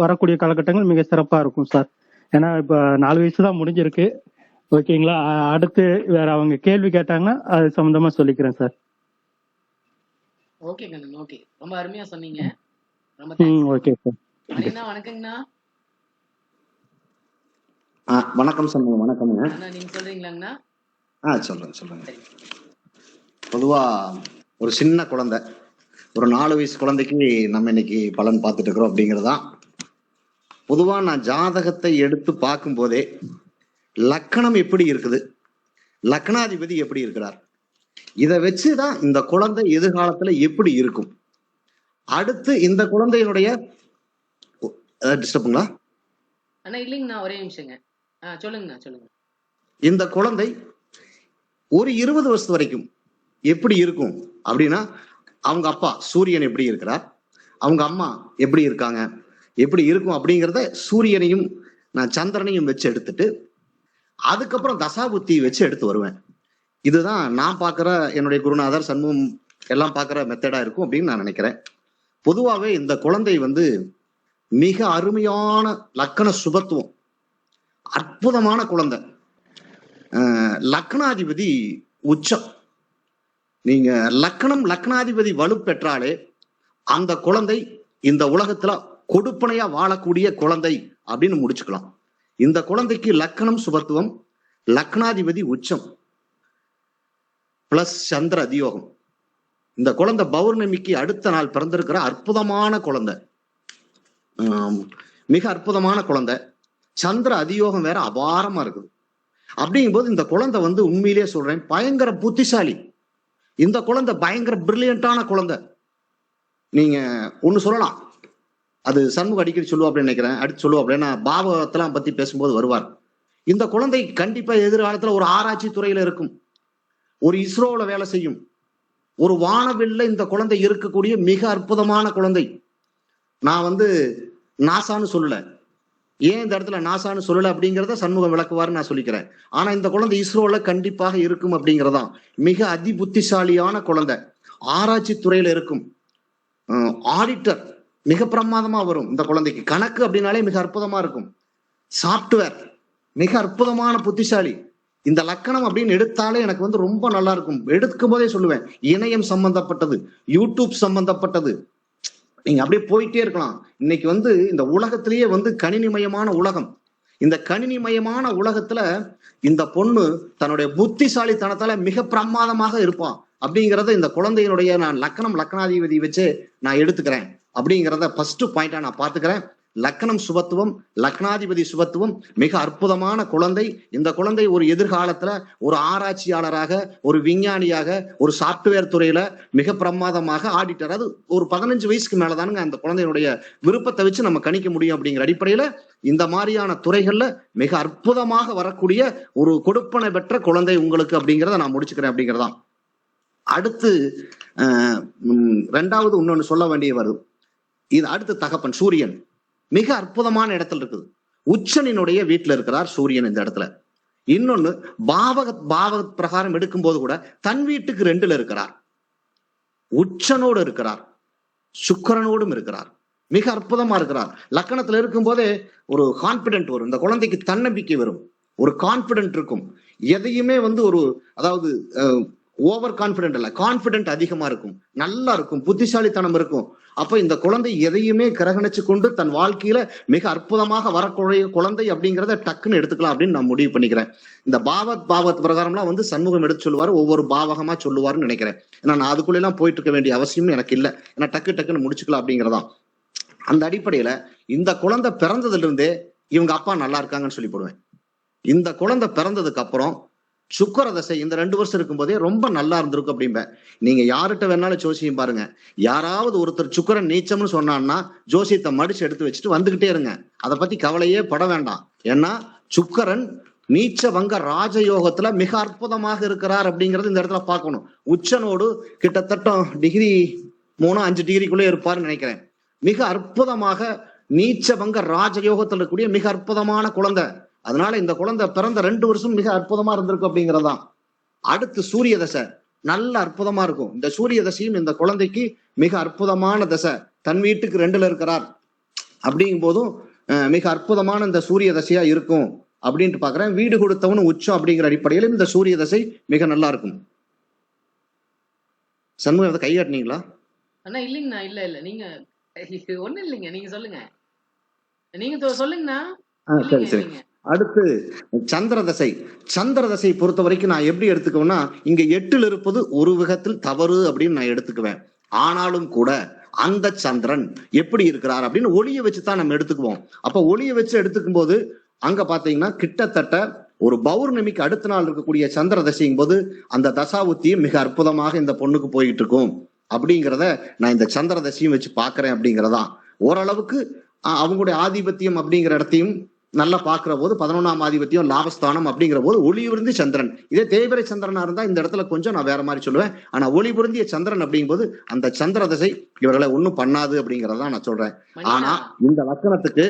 வரக்கூடிய காலகட்டங்கள் மிக சிறப்பா இருக்கும் சார். ஏன்னா இப்ப 4 வயசு தான் முடிஞ்சிருக்கு. ஓகேங்களா? அடுத்து வேற அவங்க கேள்வி கேட்டாங்கன்னா அது சம்பந்தமா சொல்லிக்கிறேன் சார். ஓகே கண்ணன், ஓகே, ரொம்ப அருமையா சொன்னீங்க. Okay sir. வணக்கங்கண்ணா. வணக்கம் சொன்னீங்க. வணக்கம்ங்க. நீங்க சொல்றீங்களாங்கண்ணா? சொல்றேன். பொதுவா ஒரு சின்ன குழந்தை, ஒரு 4 வயசு குழந்தைக்கு நம்ம இன்னைக்கு பலன் பார்த்துட்டு இருக்கிறோம் அப்படிங்கிறதான். பொதுவா நான் ஜாதகத்தை எடுத்து பார்க்கும் போதே லக்கணம் எப்படி இருக்குது, லக்னாதிபதி எப்படி இருக்கிறார், இதை வச்சுதான் இந்த குழந்தை எதிர்காலத்துல எப்படி இருக்கும். அடுத்து இந்த குழந்தையினுடைய டிஸ்டர்புங்களா? அண்ணா இல்லைங்கண்ணா, ஒரே நிமிஷங்க. சொல்லுங்கண்ணா, சொல்லுங்க. இந்த குழந்தை ஒரு 20 வருஷத்து வரைக்கும் எப்படி இருக்கும் அப்படின்னா, அவங்க அப்பா சூரியன் எப்படி இருக்கிறார், அவங்க அம்மா எப்படி இருக்காங்க, எப்படி இருக்கும் அப்படிங்கிறத சூரியனையும் நான் சந்திரனையும் வச்சு எடுத்துட்டு அதுக்கப்புறம் தசாபுத்தி வச்சு எடுத்து வருவேன். இதுதான் நான் பார்க்குற என்னுடைய குருநாதர் சண்முகம் எல்லாம் பார்க்குற மெத்தடா இருக்கும் அப்படின்னு நான் நினைக்கிறேன். பொதுவாகவே இந்த குழந்தை வந்து மிக அருமையான லக்கண சுபத்துவம், அற்புதமான குழந்தை. லக்னாதிபதி உச்சம். நீங்க லக்னாதிபதி வலு பெற்றாலே அந்த குழந்தை இந்த உலகத்துல கொடுப்பனையா வாழக்கூடிய குழந்தை அப்படின்னு முடிச்சுக்கலாம். இந்த குழந்தைக்கு லக்கணம் சுபத்துவம், லக்னாதிபதி உச்சம் பிளஸ் சந்திர அதியோகம். இந்த குழந்தை பௌர்ணமிக்கு அடுத்த நாள் பிறந்திருக்கிற அற்புதமான குழந்தை, மிக அற்புதமான குழந்தை. சந்திர அதியோகம் வேற அபாரமா இருக்குது. அப்படிங்கும்போது இந்த குழந்தை வந்து உண்மையிலேயே சொல்றேன், பயங்கர புத்திசாலி. இந்த குழந்தை பயங்கர பிரில்லியண்டான குழந்தை. நீங்க ஒண்ணு சொல்லலாம், அது சண்முகம் அடிக்கடி சொல்லுவா அப்படின்னு நினைக்கிறேன், அடிச்சு சொல்லுவா அப்படின்னா பாவத்தெல்லாம் பத்தி பேசும்போது வருவார். இந்த குழந்தை கண்டிப்பா எதிர்காலத்துல ஒரு ஆராய்ச்சி துறையில இருக்கும், ஒரு இஸ்ரோல வேலை செய்யும், ஒரு வானவில்ல இந்த குழந்தை இருக்கக்கூடிய மிக அற்புதமான குழந்தை. நான் வந்து நாசான்னு சொல்லல, ஏன் இந்த இடத்துல நாசான்னு சொல்லல அப்படிங்கிறத சண்முகம் விளக்குவாருன்னு நான் சொல்லிக்கிறேன். ஆனா இந்த குழந்தை இஸ்ரோல கண்டிப்பாக இருக்கும் அப்படிங்கிறதான். மிக அதி புத்திசாலியான குழந்தை, ஆராய்ச்சி துறையில இருக்கும், ஆடிட்டர் மிக பிரமாதமா வரும் இந்த குழந்தைக்கு. கணக்கு அப்படின்னாலே மிக அற்புதமா இருக்கும். சாப்ட்வேர் மிக அற்புதமான புத்திசாலி. இந்த லக்கணம் அப்படின்னு எடுத்தாலே எனக்கு வந்து ரொம்ப நல்லா இருக்கும். எடுக்கும் போதே சொல்லுவேன், இணையம் சம்பந்தப்பட்டது, யூடியூப் சம்பந்தப்பட்டது, நீங்க அப்படியே போயிட்டே இருக்கலாம். இன்னைக்கு வந்து இந்த உலகத்திலேயே வந்து கணினிமயமான உலகம். இந்த கணினிமயமான உலகத்துல இந்த பொண்ணு தன்னுடைய புத்திசாலித்தனத்தால மிக பிரமாதமாக இருப்பான் அப்படிங்கிறத இந்த குழந்தையினுடைய நான் லக்னாதிபதி வச்சு நான் எடுத்துக்கிறேன் அப்படிங்கிறத ஃபர்ஸ்ட் பாயிண்டா நான் பாத்துக்கிறேன். லக்னம் சுபத்துவம், லக்னாதிபதி சுபத்துவம், மிக அற்புதமான குழந்தை. இந்த குழந்தை ஒரு எதிர்காலத்துல ஒரு ஆராய்ச்சியாளராக, ஒரு விஞ்ஞானியாக, ஒரு சாப்ட்வேர் துறையில மிக பிரமாதமாக ஆடிட்டர். அது ஒரு 15 வயசுக்கு மேலதானுங்க அந்த குழந்தையினுடைய விருப்பத்தை வச்சு நம்ம கணிக்க முடியும். அப்படிங்கிற அடிப்படையில இந்த மாதிரியான துறைகள்ல மிக அற்புதமாக வரக்கூடிய ஒரு கொடுப்பனை பெற்ற குழந்தை உங்களுக்கு அப்படிங்கிறத நான் முடிச்சுக்கிறேன் அப்படிங்கிறதான். அடுத்து ரெண்டாவது இன்னொன்னு சொல்ல வேண்டிய வருது. இது அடுத்து தகப்பன் சூரியன் மிக அற்புதமான இடத்துல இருக்குது. உச்சனினுடைய வீட்டுல இருக்கிறார் சூரியன் இந்த இடத்துல. இன்னொன்னு பாவக பிரகாரம் எடுக்கும் போது கூட தன் வீட்டுக்கு 2ல இருக்கிறார், உச்சனோடு இருக்கிறார், சுக்கிரனோடும் இருக்கிறார், மிக அற்புதமா இருக்கிறார். லக்கணத்துல இருக்கும் போதே ஒரு கான்பிடென்ட் வரும், இந்த குழந்தைக்கு தன்னம்பிக்கை வரும், ஒரு கான்பிடென்ட் இருக்கும். எதையுமே வந்து ஒரு அதாவது ஓவர் கான்பிடென்ட் அல்ல, கான்பிடென்ட் அதிகமா இருக்கும், நல்லா இருக்கும், புத்திசாலித்தனம் இருக்கும். அப்ப இந்த குழந்தை எதையுமே கிரகணிச்சு கொண்டு தன் வாழ்க்கையில மிக அற்புதமாக வரக்கூடிய குழந்தை அப்படிங்கிறத டக்குன்னு எடுத்துக்கலாம் அப்படின்னு நான் முடிவு பண்ணிக்கிறேன். இந்த பாவத் பிரகாரம்லாம் வந்து சண்முகம் எடுத்து சொல்லுவாரு, ஒவ்வொரு பாவகமா சொல்லுவாருன்னு நினைக்கிறேன். ஏன்னா நான் அதுக்குள்ள எல்லாம் போயிட்டு இருக்க வேண்டிய அவசியம் எனக்கு இல்லை, ஏன்னா டக்குன்னு முடிச்சுக்கலாம் அப்படிங்கிறதான். அந்த அடிப்படையில இந்த குழந்தை பிறந்ததுல இருந்தே இவங்க அப்பா நல்லா இருக்காங்கன்னு சொல்லி போடுவேன். இந்த குழந்தை பிறந்ததுக்கு அப்புறம் சுக்கர தசை இந்த 2 வருஷம் இருக்கும் போதே ரொம்ப நல்லா இருந்திருக்கும் அப்படின்பேன். நீங்க யார்கிட்ட வேணாலும் ஜோசியம் பாருங்க, யாராவது ஒருத்தர் சுக்கரன் நீச்சம்னு சொன்னான்னா ஜோசியத்தை மடிச்சு எடுத்து வச்சுட்டு வந்துகிட்டே இருங்க, அதை பத்தி கவலையே பட வேண்டாம். ஏன்னா சுக்கரன் நீச்ச வங்க ராஜயோகத்துல மிக அற்புதமாக இருக்கிறார் அப்படிங்கிறது இந்த இடத்துல பார்க்கணும். உச்சனோடு கிட்டத்தட்ட டிகிரி 3-5 டிகிரிக்குள்ளே இருப்பாருன்னு நினைக்கிறேன். மிக அற்புதமாக நீச்ச வங்க ராஜயோகத்துல இருக்கக்கூடிய மிக அற்புதமான குழந்தை. அதனால இந்த குழந்தை பிறந்த 2 வருஷம் மிக அற்புதமா இருந்திருக்கும் அப்படிங்கிறதான். அடுத்து சூரிய தசை நல்ல அற்புதமா இருக்கும். இந்த சூரிய தசையும் இந்த குழந்தைக்கு மிக அற்புதமான தசை. தன் வீட்டுக்கு 2ல இருக்கிறார் அப்படிங்கும் போதும் மிக அற்புதமான இந்த சூரிய தசையா இருக்கும் அப்படின்ட்டு பாக்குறேன். வீடு கொடுத்தவனு உச்சம் அப்படிங்கிற அடிப்படையில இந்த சூரிய தசை மிக நல்லா இருக்கும். சண்முகம் அதை கையாட்டினீங்களா? அண்ணா இல்லைங்கண்ணா, இல்ல நீங்க ஒண்ணு இல்லைங்க, நீங்க சொல்லுங்க, நீங்க சொல்லுங்கண்ணா. சரி சரி. அடுத்து சந்திர தசை பொறுத்த வரைக்கும் நான் எப்படி எடுத்துக்குவேன்னா, இங்க 8ல் இருப்பது ஒரு விதத்தில் தவறு அப்படின்னு நான் எடுத்துக்குவேன். ஆனாலும் கூட அந்த சந்திரன் எப்படி இருக்கிறார் அப்படின்னு ஒளியை வச்சுதான் நம்ம எடுத்துக்குவோம். அப்ப ஒளியை வச்சு எடுத்துக்கும் போது அங்க பாத்தீங்கன்னா கிட்டத்தட்ட ஒரு பௌர்ணமிக்கு அடுத்த நாள் இருக்கக்கூடிய சந்திர தசையும் போது அந்த தசாவுத்தியும் மிக அற்புதமாக இந்த பொண்ணுக்கு போயிட்டு இருக்கும் அப்படிங்கிறத நான் இந்த சந்திர தசையும் வச்சு பாக்குறேன் அப்படிங்கிறதான். ஓரளவுக்கு அவங்களுடைய ஆதிபத்தியம் அப்படிங்கிற இடத்தையும் நல்லா பாக்குற போது 11ஆம் ஆதிபத்தியம் லாபஸ்தானம் அப்படிங்கிற போது ஒளி புரிந்து சந்திரன். இதே தேய்பிரை சந்திரனா இருந்தா இந்த இடத்துல கொஞ்சம் நான் வேற மாதிரி சொல்லுவேன். ஆனா ஒளி புரிந்திய சந்திரன் அப்படிங்கும்போது அந்த சந்திர தசை இவர்களை ஒண்ணும் பண்ணாது அப்படிங்கறதான் நான் சொல்றேன். ஆனா இந்த லக்கணத்துக்கு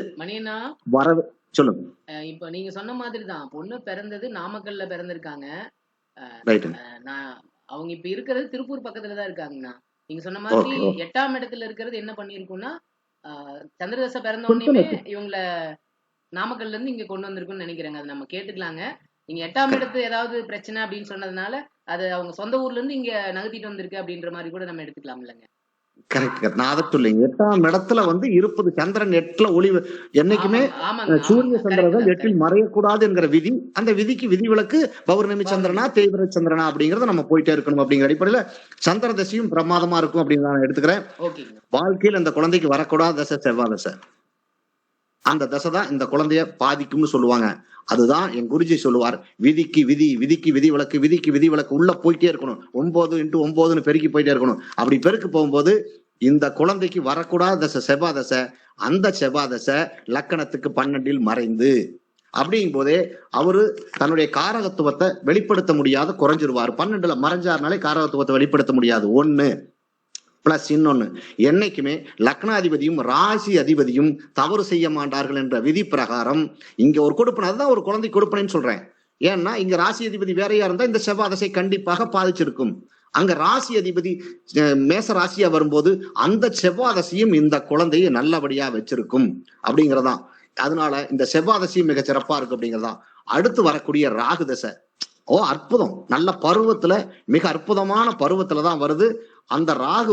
வர சொல்லுங்க. இப்ப நீங்க சொன்ன மாதிரிதான் பொண்ணு பிறந்தது நாமக்கல்ல பிறந்திருக்காங்க. நான் அவங்க இப்ப இருக்கிறது திருப்பூர் பக்கத்துலதான் இருக்காங்கண்ணா. நீங்க சொன்ன மாதிரி 8ஆம் இடத்துல இருக்கிறது என்ன பண்ணிருக்கும்னா சந்திரதசை பிறந்த உடனே இவங்கள நாமக்கல்ல இருந்து இங்க கொண்டு வந்திருக்குன்னு நினைக்கிறேங்க. அது நம்ம கேட்டுக்கலாங்க. நீங்க 8ஆம் இடத்து ஏதாவது பிரச்சனை அப்படின்னு சொன்னதுனால அது அவங்க சொந்த ஊர்ல இருந்து இங்க நகர்த்திட்டு வந்திருக்கு அப்படின்ற மாதிரி கூட நம்ம எடுத்துக்கலாம் இல்லைங்க? கரெக்ட். நான் அதை சொல்லுங்க. 8ஆம் இடத்துல இருப்பது சந்திரன் 8ல ஒளி என்னைக்குமே சூரிய சந்திரர்கள் 8ல் மறையக்கூடாது என்கிற விதி. அந்த விதிக்கு விதிவிலக்கு பௌர்ணமி சந்திரனா தேய்பிரை சந்திரனா அப்படிங்கறத நம்ம போயிட்டே இருக்கணும் அப்படிங்கிற அடிப்படையில சந்திர தசையும் பிரமாதமா இருக்கும் அப்படின்னு நான் எடுத்துக்கிறேன். வாழ்க்கையில் அந்த குழந்தைக்கு வரக்கூடாத தசை செவ்வாய் தசை. அந்த தசை தான் இந்த குழந்தைய பாதிக்கும்னு சொல்லுவாங்க. அதுதான் என் குருஜி சொல்லுவார், விதிக்கு விதி, விதிக்கு விதி விலக்கு, விதிக்கு விதி விலக்கு உள்ள போயிட்டே இருக்கணும். 9x9 பெருக்கி போயிட்டே இருக்கணும். அப்படி பெருக்கு போகும்போது இந்த குழந்தைக்கு வரக்கூடாத தசை செவ்வாய் தசை. அந்த செவ்வாய் தசை லக்கணத்துக்கு 12ல் மறைந்து அப்படிங்கும் போதே அவரு தன்னுடைய காரகத்துவத்தை வெளிப்படுத்த முடியாத குறைஞ்சிருவார். 12ல மறைஞ்சாருனாலே காரகத்துவத்தை வெளிப்படுத்த முடியாது. 1 பிளஸ் இன்னொன்னு, என்னைக்குமே லக்னாதிபதியும் ராசி அதிபதியும் தவறு செய்ய மாட்டார்கள் என்ற விதி பிரகாரம் இங்க ஒரு கொடுப்பனை. அதுதான் ஒரு குழந்தை கொடுப்பனைன்னு சொல்றேன். ஏன்னா இங்க ராசி அதிபதி வேறையா இருந்தா இந்த செவ்வாய் தசை கண்டிப்பாக பாதிச்சிருக்கும். அங்க ராசி அதிபதி மேச ராசியா வரும்போது அந்த செவ்வாய் தசையும் இந்த குழந்தையை நல்லபடியா வச்சிருக்கும் அப்படிங்கறதான். அதனால இந்த செவ்வாய் தசையும் மிக சிறப்பா இருக்கு அப்படிங்கறதான். அடுத்து வரக்கூடிய ராகு தசை அற்புதம். நல்ல பருவத்துல மிக அற்புதமான பருவத்துலதான் வருது. அந்த ராகு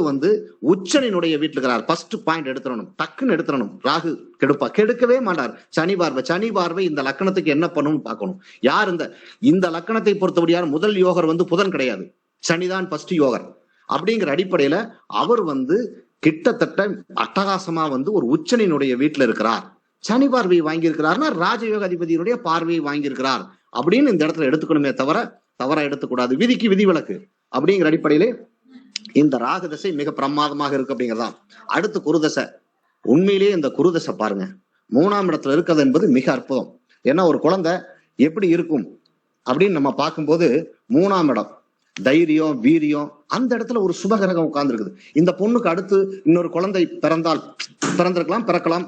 உச்சனினுடைய வீட்டுல இருக்கிறார். ஃபர்ஸ்ட் பாயிண்ட் எடுத்துடணும், டக்குன்னு எடுத்துடணும். ராகு கெடுக்கவே மாட்டார். சனி பார்வை, சனி பார்வை இந்த லக்கணத்துக்கு என்ன பண்ணணும்னு பார்க்கணும். யார் இந்த லக்கணத்தை பொறுத்தபடியார் முதல் யோகர் புதன் கிடையாது, சனிதான் ஃபர்ஸ்ட் யோகர். அப்படிங்கிற அடிப்படையில அவர் கிட்டத்தட்ட அட்டகாசமா ஒரு உச்சனினுடைய வீட்டுல இருக்கிறார். சனி பார்வையை வாங்கியிருக்கிறார்னா ராஜயோக அதிபதியினுடைய பார்வையை வாங்கியிருக்கிறார் அப்படின்னு இந்த இடத்துல எடுத்துக்கணுமே தவிர தவறா எடுத்துக்கூடாது. விதிக்கு விதி விலக்கு அப்படிங்கிற அடிப்படையிலே இந்த ராகு தசை மிக பிரமாதமாக இருக்கு அப்படிங்கிறதா. அடுத்து குருதசை. உண்மையிலேயே இந்த குருதசை பாருங்க 3ஆம் இடத்துல இருக்கிறது என்பது மிக அற்புதம். ஏன்னா ஒரு குழந்தை எப்படி இருக்கும் அப்படின்னு நம்ம பார்க்கும்போது 3ஆம் இடம் தைரியம், வீரியம், அந்த இடத்துல ஒரு சுபகிரகம் உட்கார்ந்து இருக்குது. இந்த பொண்ணுக்கு அடுத்து இன்னொரு குழந்தை பிறந்திருக்கலாம், பிறக்கலாம்,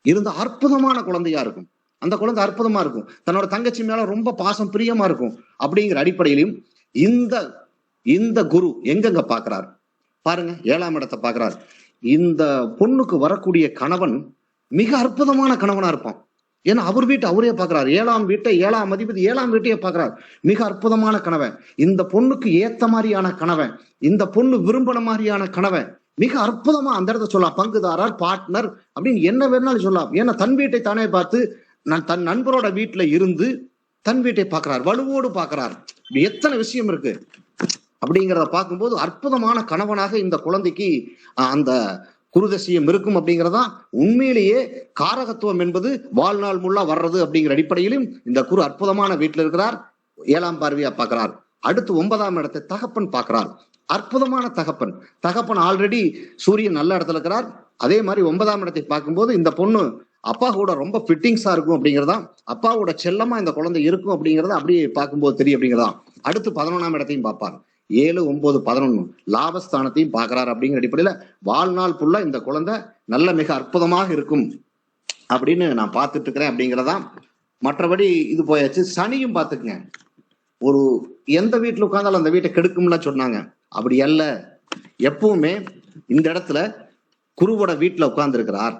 இருந்த அற்புதமான குழந்தையா இருக்கும். அந்த குழந்தை அற்புதமா இருக்கும். தன்னோட தங்கச்சி மேல ரொம்ப பாசம், பிரியமா இருக்கும். அப்படிங்கிற அடிப்படையிலும் இந்த குரு எங்கெங்க பாக்குறார் பாருங்க, 7ஆம் இடத்தை பாக்குறார். இந்த பொண்ணுக்கு வரக்கூடிய கணவன் மிக அற்புதமான கணவனா இருப்பான். ஏன்னா அவர் வீட்டை அவரே பாக்குறாரு. 7ஆம் வீட்டை 7ஆம் அதிபதி 7ஆம் வீட்டையே பாக்குறாரு. மிக அற்புதமான கணவன். இந்த பொண்ணுக்கு ஏத்த மாதிரியான கணவன், இந்த பொண்ணு விரும்பின மாதிரியான கணவன், மிக அற்புதமா அந்த இடத்த சொல்லலாம். பங்குதாரர், பார்ட்னர் அப்படின்னு என்ன வேணாலும் சொல்லலாம். ஏன்னா தன் வீட்டை தானே பார்த்து தன் நண்பரோட வீட்டுல இருந்து தன் வீட்டை பார்க்கிறார், வலுவோடு பார்க்கிறார். எத்தனை விஷயம் இருக்கு அப்படிங்கிறத பார்க்கும்போது அற்புதமான கணவனாக இந்த குழந்தைக்கு அந்த குருதசையும் இருக்கும் அப்படிங்கிறதா. உண்மையிலேயே காரகத்துவம் என்பது வாழ்நாள் முள்ளா வர்றது அப்படிங்கிற அடிப்படையிலும் இந்த குரு அற்புதமான வீட்டுல இருக்கிறார். 7ஆம் பார்வையா பார்க்கிறார். அடுத்து 9ஆம் இடத்தை தகப்பன் பார்க்கிறார். அற்புதமான தகப்பன் ஆல்ரெடி சூரியன் நல்ல இடத்துல இருக்கிறார். அதே மாதிரி 9ஆம் இடத்தை பார்க்கும்போது இந்த பொண்ணு அப்பா கூட ரொம்ப ஃபிட்டிங்ஸா இருக்கும் அப்படிங்கிறதா. அப்பாவோட செல்லமா இந்த குழந்தை இருக்கும் அப்படிங்கிறத அப்படியே பார்க்கும்போது தெரியும் அப்படிங்கிறதா. அடுத்து 11ஆம் இடத்தையும் பார்ப்பார். 7, 9, 11 லாபஸ்தானத்தையும் பார்க்கிறார். அப்படிங்கிற அடிப்படையில வாழ்நாள் ஃபுல்லா இந்த குழந்தை நல்ல மிக அற்புதமாக இருக்கும் அப்படின்னு நான் பார்த்துட்டு இருக்கிறேன் அப்படிங்கிறதா. மற்றபடி இது போயாச்சு. சனியும் பார்த்துக்குங்க. ஒரு எந்த வீட்டுல உட்கார்ந்தாலும் அந்த வீட்டை கெடுக்கும்ல சொன்னாங்க. அப்படி அல்ல. எப்பவுமே இந்த இடத்துல குருவோட வீட்டுல உட்கார்ந்து இருக்கிறார்,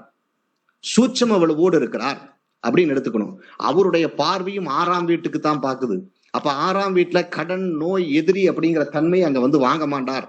சூட்சம வலுவோடு இருக்கிறார் அப்படின்னு எடுத்துக்கணும். அவருடைய பார்வையும் 6ஆம் வீட்டுக்கு தான் பாக்குது. அப்ப 6ஆம் வீட்டுல கடன், நோய், எதிரி அப்படிங்கிற தன்மை அங்க வாங்க மாட்டார்.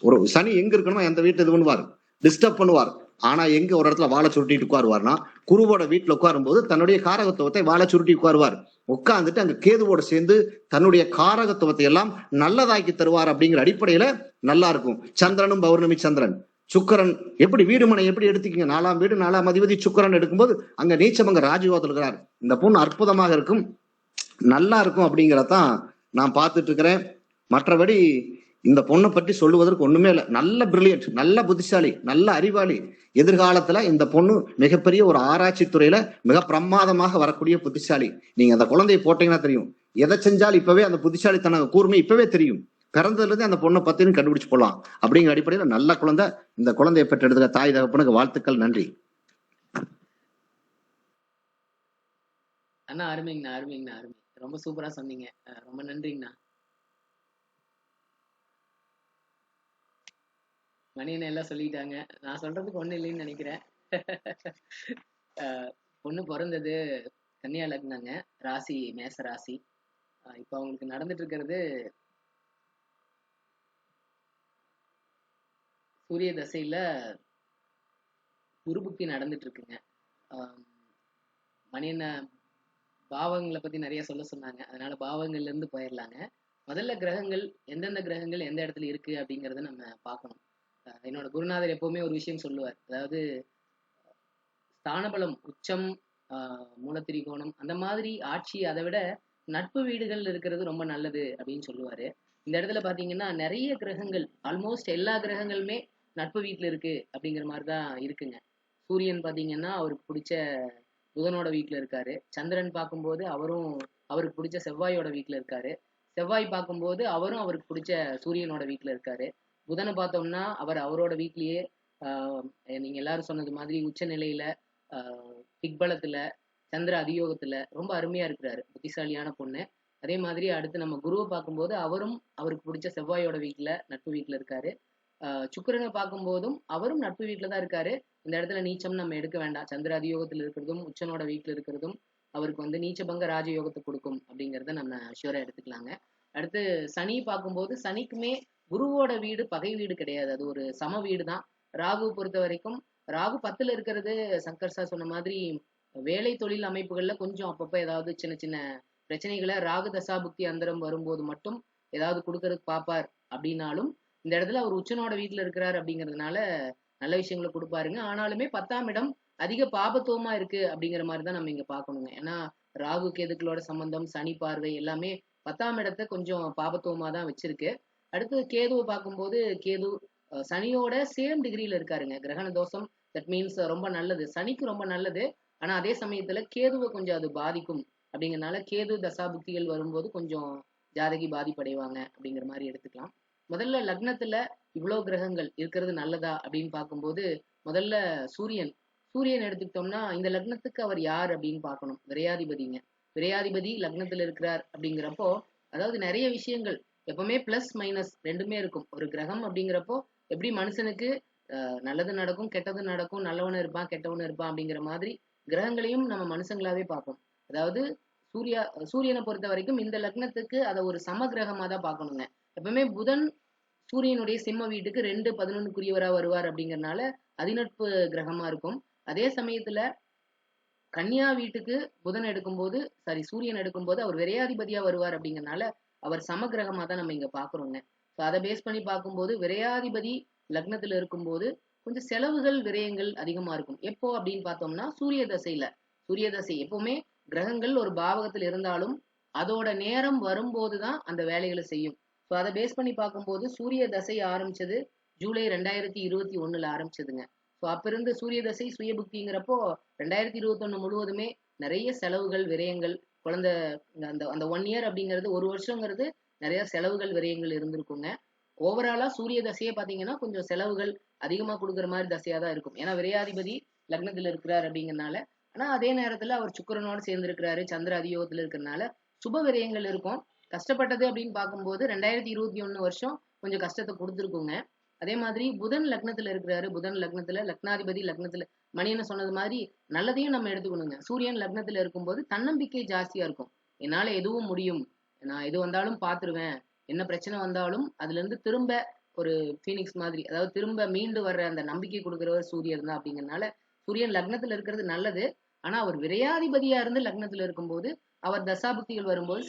ஒரு சனி எங்க இருக்கணுமோ அந்த வீட்டை இது பண்ணுவார், டிஸ்டர்ப் பண்ணுவார். ஆனா எங்க ஒரு இடத்துல வாழை சுருட்டிட்டு உட்காருவார்னா குருவோட வீட்டுல உட்காரும் போது தன்னுடைய காரகத்துவத்தை வாழை சுருட்டி உட்காருவார். உட்கார்ந்துட்டு அங்க கேதுவோட சேர்ந்து தன்னுடைய காரகத்துவத்தை எல்லாம் நல்லதாக்கி தருவார். அப்படிங்கிற அடிப்படையில நல்லா இருக்கும். சந்திரனும் பௌர்ணமி சந்திரன், சுக்கரன் எப்படி வீடுமனை எப்படி எடுத்துக்கீங்க, 4ஆம் வீடு 4ஆம் அதிபதி சுக்கரன் எடுக்கும்போது அங்க நீச்சம், அங்க ராஜயோகத்தில் இருக்கிறார். இந்த பொண்ணு அற்புதமாக இருக்கும். நல்லா இருக்கும் அப்படிங்கிறதான் நான் பார்த்துட்டு இருக்கிறேன். மற்றபடி இந்த பொண்ணை பற்றி சொல்லுவதற்கு ஒண்ணுமே இல்லை. நல்ல பிரில்லியன்ட், நல்ல புத்திசாலி, நல்ல அறிவாளி. எதிர்காலத்துல இந்த பொண்ணு மிகப்பெரிய ஒரு ஆராய்ச்சி துறையில மிக பிரமாதமாக வரக்கூடிய புத்திசாலி. நீங்க அந்த குழந்தையை போட்டீங்கன்னா தெரியும். எதை செஞ்சாலும் இப்பவே அந்த புத்திசாலித்தன கூர்மை இப்பவே தெரியும். பிறந்ததுல இருந்து அந்த பொண்ணை பத்தின்னு கண்டுபிடிச்சு போடலாம். அப்படிங்கிற அடிப்படையில நல்ல குழந்தை. இந்த குழந்தையை பெற்றெடுத்த தாய் தகப்பனுக்கு வாழ்த்துக்கள், நன்றி. அண்ணா அருமைங்கண்ணா, அருமைங்கண்ணா, அருமை. ரொம்ப சூப்பரா சொன்னீங்க. ரொம்ப நன்றிங்கண்ணா. மணியனை எல்லாம் சொல்லிட்டாங்க. நான் சொல்றதுக்கு ஒண்ணு இல்லைன்னு நினைக்கிறேன். பொண்ணு பிறந்தது கன்னியா லக்னங்க, ராசி மேச ராசி. இப்ப அவங்களுக்கு நடந்துட்டு இருக்கிறது சூரிய தசையில குருபுக்தி நடந்துட்டு இருக்குங்க. மணியனை பாவங்களை பத்தி நிறைய சொல்ல சொன்னாங்க. அதனால பாவங்கள்ல இருந்து போயிடலாங்க. முதல்ல கிரகங்கள் எந்தெந்த கிரகங்கள் எந்த இடத்துல இருக்கு அப்படிங்கறத நம்ம பார்க்கணும். என்னோட குருநாதர் எப்பவுமே ஒரு விஷயம் சொல்லுவார். அதாவது ஸ்தானபலம், உச்சம், மூலத்திரிகோணம் அந்த மாதிரி ஆட்சி, அதை விட நட்பு வீடுகள் இருக்கிறது ரொம்ப நல்லது அப்படின்னு சொல்லுவாரு. இந்த இடத்துல பாத்தீங்கன்னா நிறைய கிரகங்கள், ஆல்மோஸ்ட் எல்லா கிரகங்களுமே நட்பு வீட்டுல இருக்கு அப்படிங்கிற மாதிரிதான் இருக்குங்க. சூரியன் பாத்தீங்கன்னா அவருக்கு பிடிச்ச புதனோட வீட்டுல இருக்காரு. சந்திரன் பார்க்கும்போது அவரும் அவருக்கு பிடிச்ச செவ்வாயோட வீட்டுல இருக்காரு. செவ்வாய் பார்க்கும்போது அவரும் அவருக்கு பிடிச்ச சூரியனோட வீட்டுல இருக்காரு. புதனை பார்த்தோம்னா அவர் அவரோட வீட்லயே நீங்க எல்லாரும் சொன்னது மாதிரி உச்ச நிலையில, திக்பலத்துல, சந்திர அதியோகத்துல ரொம்ப அருமையா இருக்கிறாரு. புத்திசாலியான பொண்ணு. அதே மாதிரி அடுத்து நம்ம குருவை பார்க்கும்போது அவரும் அவருக்கு பிடிச்ச செவ்வாயோட வீட்டுல நட்பு வீட்டுல இருக்காரு. சுக்கிரனை பார்க்கும்போதும் அவரும் நட்பு வீட்டுல தான் இருக்காரு. இந்த இடத்துல நீச்சம் நம்ம எடுக்க வேண்டாம். சந்திர அதியோகத்துல இருக்கிறதும் உச்சனோட வீட்டுல இருக்கிறதும் அவருக்கு நீச்சபங்க ராஜயோகத்தை கொடுக்கும் அப்படிங்கிறத நம்ம ஷூரா எடுத்துக்கலாங்க. அடுத்து சனி பார்க்கும்போது சனிக்குமே குருவோட வீடு பகை வீடு கிடையாது, அது ஒரு சம வீடு தான். ராகு பொறுத்த வரைக்கும் ராகு 10ல இருக்கிறது சங்கர் சார் சொன்ன மாதிரி வேலை தொழில் அமைப்புகள்ல கொஞ்சம் அப்பப்ப ஏதாவது சின்ன சின்ன பிரச்சனைகளை ராகு தசாபுக்தி அந்தரம் வரும்போது மட்டும் ஏதாவது கொடுக்கறதுக்கு பார்ப்பார். அப்படின்னாலும் இந்த இடத்துல அவர் உச்சனோட வீட்டுல இருக்கிறார் அப்படிங்கிறதுனால நல்ல விஷயங்களை கொடுப்பாருங்க. ஆனாலுமே 10ஆம் இடம் அதிக பாபத்துவமா இருக்கு அப்படிங்கிற மாதிரிதான் நம்ம இங்க பாக்கணுங்க. ஏன்னா ராகு கேதுக்களோட சம்பந்தம், சனி பார்வை எல்லாமே 10ஆம் இடத்தை கொஞ்சம் பாபத்துவமா தான் வச்சிருக்கு. அடுத்து கேதுவை பார்க்கும்போது கேது சனியோட சேம் டிகிரியில இருக்காருங்க. கிரகண தோஷம், தட் மீன்ஸ் ரொம்ப நல்லது, சனிக்கு ரொம்ப நல்லது. ஆனா அதே சமயத்துல கேதுவை கொஞ்சம் அது பாதிக்கும். அப்படிங்கறதுனால கேது தசாபுக்திகள் வரும்போது கொஞ்சம் ஜாதகி பாதிப்படைவாங்க அப்படிங்கிற மாதிரி எடுத்துக்கலாம். முதல்ல லக்னத்துல இவ்வளவு கிரகங்கள் இருக்கிறது நல்லதா அப்படின்னு பார்க்கும்போது முதல்ல சூரியன் சூரியன் எடுத்துக்கிட்டோம்னா இந்த லக்னத்துக்கு அவர் யார் அப்படின்னு பார்க்கணும். விரையாதிபதிங்க. விரையாதிபதி லக்னத்துல இருக்கிறார் அப்படிங்கிறப்போ அதாவது நிறைய விஷயங்கள் எப்பவுமே பிளஸ் மைனஸ் ரெண்டுமே இருக்கும். ஒரு கிரகம் அப்படிங்கிறப்போ எப்படி மனுஷனுக்கு நல்லது நடக்கும், கெட்டது நடக்கும், நல்லவனும் இருப்பான், கெட்டவனும் இருப்பான் அப்படிங்கிற மாதிரி கிரகங்களையும் நம்ம மனுஷங்களாவே பார்ப்போம். அதாவது சூரியனை பொறுத்த வரைக்கும் இந்த லக்னத்துக்கு அதை ஒரு சம கிரகமா தான் பார்க்கணுங்க. எப்பவுமே புதன் சூரியனுடைய சிம்ம வீட்டுக்கு 2-11 வருவார் அப்படிங்கறதுனால அதிநட்பு கிரகமா இருக்கும். அதே சமயத்துல கன்னியா வீட்டுக்கு புதன் எடுக்கும்போது சூரியன் எடுக்கும்போது அவர் விரையாதிபதியா வருவார் அப்படிங்கறதுனால அவர் சமகிரகமா தான் நம்ம இங்க பாக்குறோங்க. அதை பேஸ் பண்ணி பார்க்கும்போது விரையாதிபதி லக்னத்துல இருக்கும்போது கொஞ்சம் செலவுகள் விரயங்கள் அதிகமா இருக்கும். எப்போ அப்படின்னு பார்த்தோம்னா சூரிய தசையில. சூரிய தசை எப்பவுமே கிரகங்கள் ஒரு பாவகத்தில் இருந்தாலும் அதோட நேரம் வரும்போதுதான் அந்த வேலைகளை செய்யும். ஸோ அதை பேஸ் பண்ணி பார்க்கும்போது சூரிய தசை ஆரம்பிச்சது ஜூலை 2021 ஆரம்பிச்சதுங்க. ஸோ அப்ப இருந்து சூரிய தசை சுய புக்திங்கிறப்போ 2021 முழுவதுமே நிறைய செலவுகள் விரயங்கள், குழந்தை அந்த அந்த 1 இயர் அப்படிங்கிறது, ஒரு வருஷங்கிறது நிறைய செலவுகள் விரயங்கள் இருந்திருக்குங்க. ஓவராலா சூரிய தசையே பாத்தீங்கன்னா கொஞ்சம் செலவுகள் அதிகமா கொடுக்குற மாதிரி தசையா தான் இருக்கும். ஏன்னா விரையாதிபதி லக்னத்துல இருக்கிறார் அப்படிங்கறதுனால. ஆனா அதே நேரத்துல அவர் சுக்கிரனோட சேர்ந்து இருக்கிறாரு, சந்திர அதியோகத்துல இருக்கிறதுனால சுப விரயங்கள் இருக்கும். கஷ்டப்பட்டது அப்படின்னு பார்க்கும்போது 2021 வருஷம் கொஞ்சம் கஷ்டத்தை கொடுத்துருக்குங்க. அதே மாதிரி புதன் லக்னத்துல இருக்கிறாரு. புதன் லக்னத்துல லக்னாதிபதி லக்னத்துல மணியனை சொன்னது மாதிரி நல்லதையும் நம்ம எடுத்துக்கணுங்க. சூரியன் லக்னத்துல இருக்கும்போது தன்னம்பிக்கை ஜாஸ்தியா இருக்கும். என்னால எதுவும் முடியும், நான் எது வந்தாலும் பாத்துருவேன், என்ன பிரச்சனை வந்தாலும் அதுல இருந்து திரும்ப ஒரு பீனிக்ஸ் மாதிரி, அதாவது திரும்ப மீண்டு வர்ற அந்த நம்பிக்கை கொடுக்கிறவர் சூரியன் தான். அப்படிங்கறதுனால சூரியன் லக்னத்துல இருக்கிறது நல்லது. ஆனா அவர் விரையாதிபதியா இருந்து லக்னத்துல இருக்கும்போது அவர் தசாபுக்திகள் வரும்போது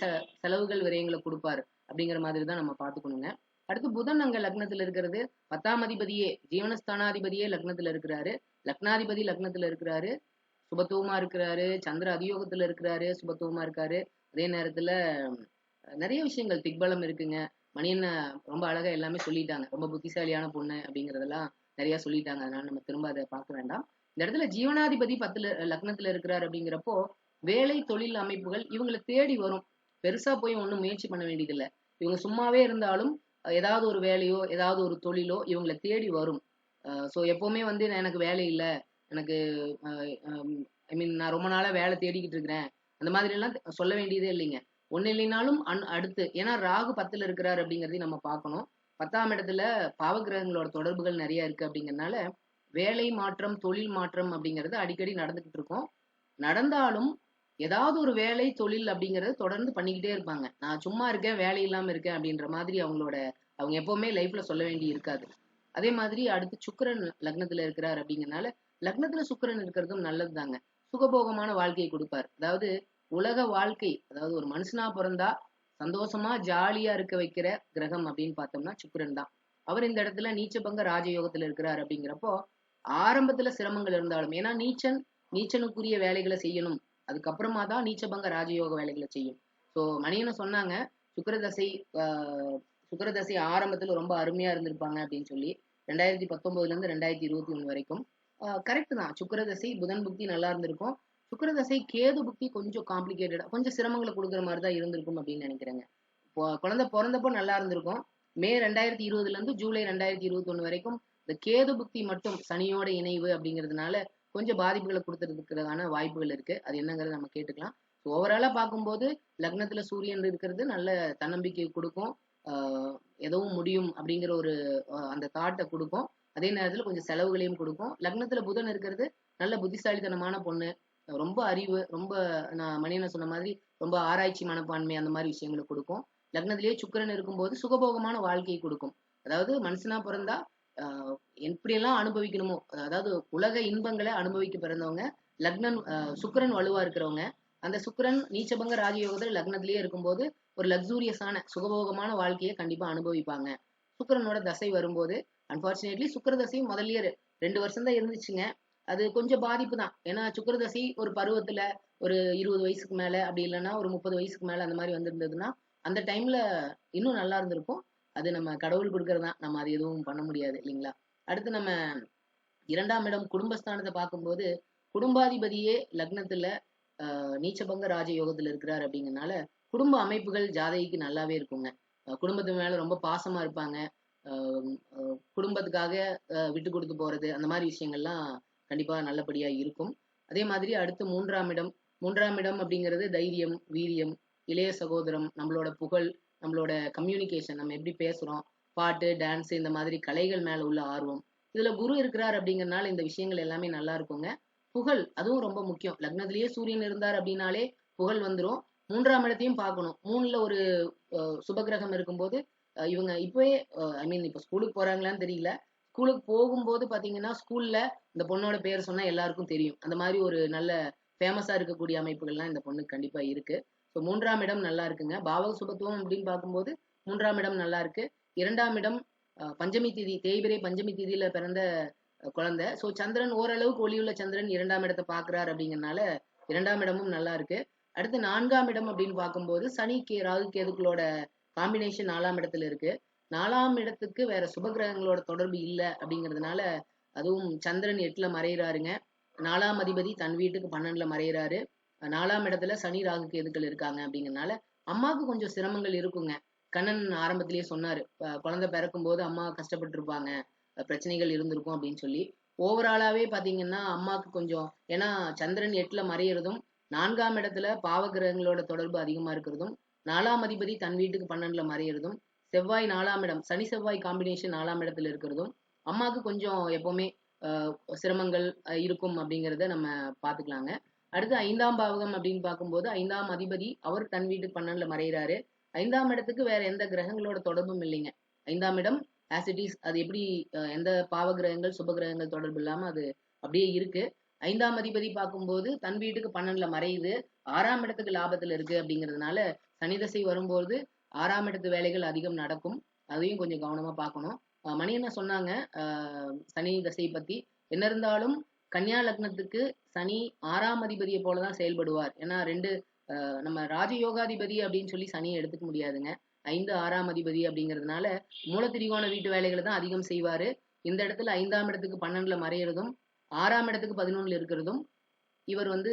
செலவுகள் விரயங்களை கொடுப்பாரு அப்படிங்கிற மாதிரி தான் நம்ம பாத்துக்கணுங்க. அடுத்து புதன் அங்க லக்னத்துல இருக்கிறது 10ஆம் அதிபதியே, ஜீவனஸ்தானாதிபதியே லக்னத்துல இருக்கிறாரு. லக்னாதிபதி லக்னத்துல இருக்கிறாரு, சுபத்துவமா இருக்கிறாரு. சந்திர அதியோகத்துல இருக்கிறாரு, சுபத்துவமா இருக்காரு. அதே நேரத்துல நிறைய விஷயங்கள் திக்பலம் இருக்குங்க. மணியண்ண ரொம்ப அழகா எல்லாமே சொல்லிட்டாங்க. ரொம்ப புத்திசாலியான பொண்ணு அப்படிங்கிறதெல்லாம் நிறைய சொல்லிட்டாங்க. அதனால நம்ம திரும்ப அதை பார்க்க வேண்டாம். இந்த இடத்துல ஜீவனாதிபதி 10 லக்னத்துல இருக்கிறார் அப்படிங்கிறப்போ வேலை தொழில் அமைப்புகள் இவங்களை தேடி வரும். பெருசா போய் ஒண்ணும் முயற்சி பண்ண வேண்டியதில்ல. இவங்க சும்மாவே இருந்தாலும் ஏதாவது ஒரு வேலையோ ஏதாவது ஒரு தொழிலோ இவங்களை தேடி வரும். ஸோ எப்பவுமே வந்து எனக்கு வேலை இல்ல, எனக்கு ஐ மீன் நான் ரொம்ப நாளா வேலை தேடிக்கிட்டு இருக்கிறேன், அந்த மாதிரி எல்லாம் சொல்ல வேண்டியதே இல்லைங்க. ஒண்ணு இல்லைனாலும் அடுத்து ஏன்னா ராகு 10ல இருக்கிறார் அப்படிங்கிறதையும் நம்ம பார்க்கணும். 10ஆம் இடத்துல பாவகிரகங்களோட தொடர்புகள் நிறைய இருக்கு அப்படிங்கறதுனால வேலை மாற்றம் தொழில் மாற்றம் அப்படிங்கிறது அடிக்கடி நடந்துகிட்டு இருக்கும். நடந்தாலும் ஏதாவது ஒரு வேலை தொழில் அப்படிங்கறது தொடர்ந்து பண்ணிக்கிட்டே இருப்பாங்க. நான் சும்மா இருக்கேன் வேலை இல்லாம இருக்கேன் அப்படின்ற மாதிரி அவங்க எப்பவுமே லைஃப்ல சொல்ல வேண்டி இருக்காது. அதே மாதிரி அடுத்து சுக்கிரன் லக்னத்துல இருக்கிறார் அப்படிங்கறனால லக்னத்துல சுக்கிரன் இருக்கிறதும் நல்லதுதாங்க. சுகபோகமான வாழ்க்கையை கொடுப்பார். அதாவது உலக வாழ்க்கை, அதாவது ஒரு மனுஷனா பிறந்தா சந்தோஷமா ஜாலியா இருக்க வைக்கிற கிரகம் அப்படின்னு பார்த்தோம்னா சுக்கிரன் தான். அவர் இந்த இடத்துல நீச்சபங்க ராஜயோகத்துல இருக்கிறார் அப்படிங்கிறப்போ ஆரம்பத்துல சிரமங்கள் இருந்தாலும், ஏன்னா நீச்சனுக்குரிய வேலைகளை செய்யணும், அதுக்கப்புறமா தான் நீச்சபங்க ராஜயோக வேலைகளை செய்யும். ஸோ மணியன்னு சொன்னாங்க சுக்கிரதசை சுக்கிரதசை ஆரம்பத்துல ரொம்ப அருமையா இருந்திருப்பாங்க அப்படின்னு சொல்லி 2019 இருந்து 2021 வரைக்கும் கரெக்ட் தான். சுக்கிரதசை புதன் புக்தி நல்லா இருந்திருக்கும். சுக்கிரதசை கேது புக்தி கொஞ்சம் காம்ப்ளிகேட்டடா கொஞ்சம் சிரமங்களை கொடுக்குற மாதிரி தான் இருந்திருக்கும் அப்படின்னு நினைக்கிறேங்க. இப்போ குழந்தை பிறந்தப்போ நல்லா இருந்திருக்கும். மே 2020 இருந்து ஜூலை 2021 வரைக்கும் இந்த கேது புக்தி மட்டும் சனியோட இணைவு அப்படிங்கிறதுனால கொஞ்சம் பாதிப்புகளை கொடுத்துருக்கிறதுக்கான வாய்ப்புகள் இருக்கு. அது என்னங்கிறத நம்ம கேட்டுக்கலாம். ஓவராலா பார்க்கும்போது லக்னத்துல சூரியன் இருக்கிறது நல்ல தன்னம்பிக்கை கொடுக்கும். எதுவும் முடியும் அப்படிங்கிற ஒரு அந்த தாட்டை கொடுக்கும். அதே நேரத்துல கொஞ்சம் செலவுகளையும் கொடுக்கும். லக்னத்துல புதன் இருக்கிறது நல்ல புத்திசாலித்தனமான பொண்ணு, ரொம்ப அறிவு, ரொம்ப நான் மணியனை சொன்ன மாதிரி ரொம்ப ஆராய்ச்சி மனப்பான்மை அந்த மாதிரி விஷயங்களை கொடுக்கும். லக்னத்திலேயே சுக்கிரன் இருக்கும்போது சுகபோகமான வாழ்க்கையை கொடுக்கும். அதாவது மனுஷனா பிறந்தா எப்படியெல்லாம் அனுபவிக்கணுமோ, அதாவது உலக இன்பங்களை அனுபவிக்க பிறந்தவங்க லக்னம் சுக்கிரன் வலுவா இருக்கிறவங்க, அந்த சுக்கிரன் நீச்சபங்க ராஜயோகத்துல லக்னத்திலேயே இருக்கும்போது ஒரு லக்ஸூரியஸான சுகபோகமான வாழ்க்கையை கண்டிப்பா அனுபவிப்பாங்க. சுக்கிரனோட தசை வரும்போது அன்பார்ச்சுனேட்லி சுக்கிர தசை முதல்லயே 2 வருஷம் தான் இருந்துச்சுங்க. அது கொஞ்சம் பாதிப்பு தான். ஏன்னா சுக்கிர தசை ஒரு பருவத்துல ஒரு 20 வயசுக்கு மேல அப்படி இல்லைன்னா ஒரு 30 வயசுக்கு மேல அந்த மாதிரி வந்திருந்ததுன்னா அந்த டைம்ல இன்னும் நல்லா இருந்திருக்கும். அது நம்ம கடவுள் கொடுக்கறதுதான், நம்ம அது எதுவும் பண்ண முடியாது இல்லைங்களா. அடுத்து நம்ம 2ஆம் இடம் குடும்பஸ்தானத்தை பார்க்கும்போது குடும்பாதிபதியே லக்னத்துல நீச்சபங்க ராஜயோகத்துல இருக்கிறார் அப்படிங்கறனால குடும்ப அமைப்புகள் ஜாதகிக்கு நல்லாவே இருக்குங்க. குடும்பத்து மேல ரொம்ப பாசமா இருப்பாங்க. குடும்பத்துக்காக விட்டு கொடுத்து போறது அந்த மாதிரி விஷயங்கள்லாம் கண்டிப்பா நல்லபடியா இருக்கும். அதே மாதிரி அடுத்து 3ஆம் இடம். 3ஆம் இடம் அப்படிங்கிறது தைரியம், வீரியம், இளைய சகோதரம், நம்மளோட புகழ், நம்மளோட கம்யூனிகேஷன், நம்ம எப்படி பேசுறோம், பாட்டு, டான்ஸ், இந்த மாதிரி கலைகள் மேல உள்ள ஆர்வம். இதுல குரு இருக்கிறார் அப்படிங்கறதுனால இந்த விஷயங்கள் எல்லாமே நல்லா இருக்குங்க. புகழ் அதுவும் ரொம்ப முக்கியம். லக்னத்திலேயே சூரியன் இருந்தார் அப்படின்னாலே புகழ் வந்துரும். 3ஆம் இடத்தையும் பார்க்கணும். 3ல ஒரு சுபகிரகம் இருக்கும்போது இவங்க இப்பவே ஐ மீன் இப்ப ஸ்கூலுக்கு போறாங்களான்னு தெரியல. ஸ்கூலுக்கு போகும்போது பாத்தீங்கன்னா ஸ்கூல்ல இந்த பொண்ணோட பேர் சொன்னா எல்லாருக்கும் தெரியும். அந்த மாதிரி ஒரு நல்ல ஃபேமஸா இருக்கக்கூடிய அமைப்புகள்லாம் இந்த பொண்ணுக்கு கண்டிப்பா இருக்கு. ஸோ 3ஆம் இடம் நல்லா இருக்குங்க. பாவக சுபத்துவம் அப்படின்னு பார்க்கும்போது 3ஆம் இடம் நல்லா இருக்கு. 2ஆம் இடம் பஞ்சமி திதி, தேய்பிரை பஞ்சமி திதியில பிறந்த குழந்தை. ஸோ சந்திரன் ஓரளவுக்கு ஒளியுள்ள சந்திரன் 2ஆம் இடத்தை பாக்குறாரு அப்படிங்கறதுனால 2ஆம் இடமும் நல்லா இருக்கு. அடுத்து 4ஆம் இடம் அப்படின்னு பார்க்கும்போது சனி ராகு கேதுக்களோட காம்பினேஷன் 4ஆம் இடத்துல இருக்கு. 4ஆம் இடத்துக்கு வேற சுபகிரகங்களோட தொடர்பு இல்லை அப்படிங்கிறதுனால அதுவும் சந்திரன் 8ல மறைகிறாருங்க. 4ஆம் அதிபதி தன் வீட்டுக்கு 12ல மறைகிறாரு. 4ஆம் இடத்துல சனி ராகு கேதுக்கள் இருக்காங்க அப்படிங்கறதுனால அம்மாவுக்கு கொஞ்சம் சிரமங்கள் இருக்குங்க. கண்ணன் ஆரம்பத்திலேயே சொன்னாரு, குழந்தை பிறக்கும் போது அம்மா கஷ்டப்பட்டு இருப்பாங்க, பிரச்சனைகள் இருந்திருக்கும் அப்படின்னு சொல்லி. ஓவராலாவே பாத்தீங்கன்னா அம்மாவுக்கு கொஞ்சம், ஏன்னா சந்திரன் 8ல மறையிறதும் 4ஆம் இடத்துல பாவ கிரகங்களோட தொடர்பு அதிகமா இருக்கிறதும் 4ஆம் அதிபதி தன் வீட்டுக்கு 12ல மறையிறதும் செவ்வாய் 4ஆம் இடம், சனி செவ்வாய் காம்பினேஷன் 4ஆம் இடத்துல இருக்கிறதும் அம்மாவுக்கு கொஞ்சம் எப்பவுமே சிரமங்கள் இருக்கும் அப்படிங்கிறத நம்ம பாத்துக்கலாங்க. அடுத்து 5ஆம் பாவகம் அப்படின்னு பார்க்கும்போது 5ஆம் அதிபதி அவர் தன் வீட்டுக்கு 12ல மறைகிறாரு. 5ஆம் இடத்துக்கு வேற எந்த கிரகங்களோட தொடர்பும் இல்லைங்க. 5ஆம் இடம் ஆஸ் இட் இஸ், அது எப்படி எந்த பாவ கிரகங்கள் சுப கிரகங்கள் தொடர்பு இல்லாம அது அப்படியே இருக்கு. 5ஆம் அதிபதி பார்க்கும்போது தன் வீட்டுக்கு 12ல மறையுது, 6ஆம் இடத்துக்கு லாபத்துல இருக்கு அப்படிங்கிறதுனால சனி தசை வரும்போது 6ஆம் இடத்து வேலைகள் அதிகம் நடக்கும். அதையும் கொஞ்சம் கவனமா பார்க்கணும். மணி என்ன சொன்னாங்க சனி தசை பத்தி. என்ன இருந்தாலும் கன்னியா லக்னத்துக்கு சனி 6ஆம் அதிபதியை போலதான் செயல்படுவார். ஏன்னா நம்ம ராஜயோகாதிபதி அப்படின்னு சொல்லி சனியை எடுத்துக்க முடியாதுங்க. 5, 6ஆம் அதிபதி அப்படிங்கிறதுனால மூலத்திரிகோண வீட்டு வேலைகளை தான் அதிகம் செய்வாரு. இந்த இடத்துல 5ஆம் இடத்துக்கு 12ல மறையிறதும் 6ஆம் இடத்துக்கு 11ல இருக்கிறதும் இவர் வந்து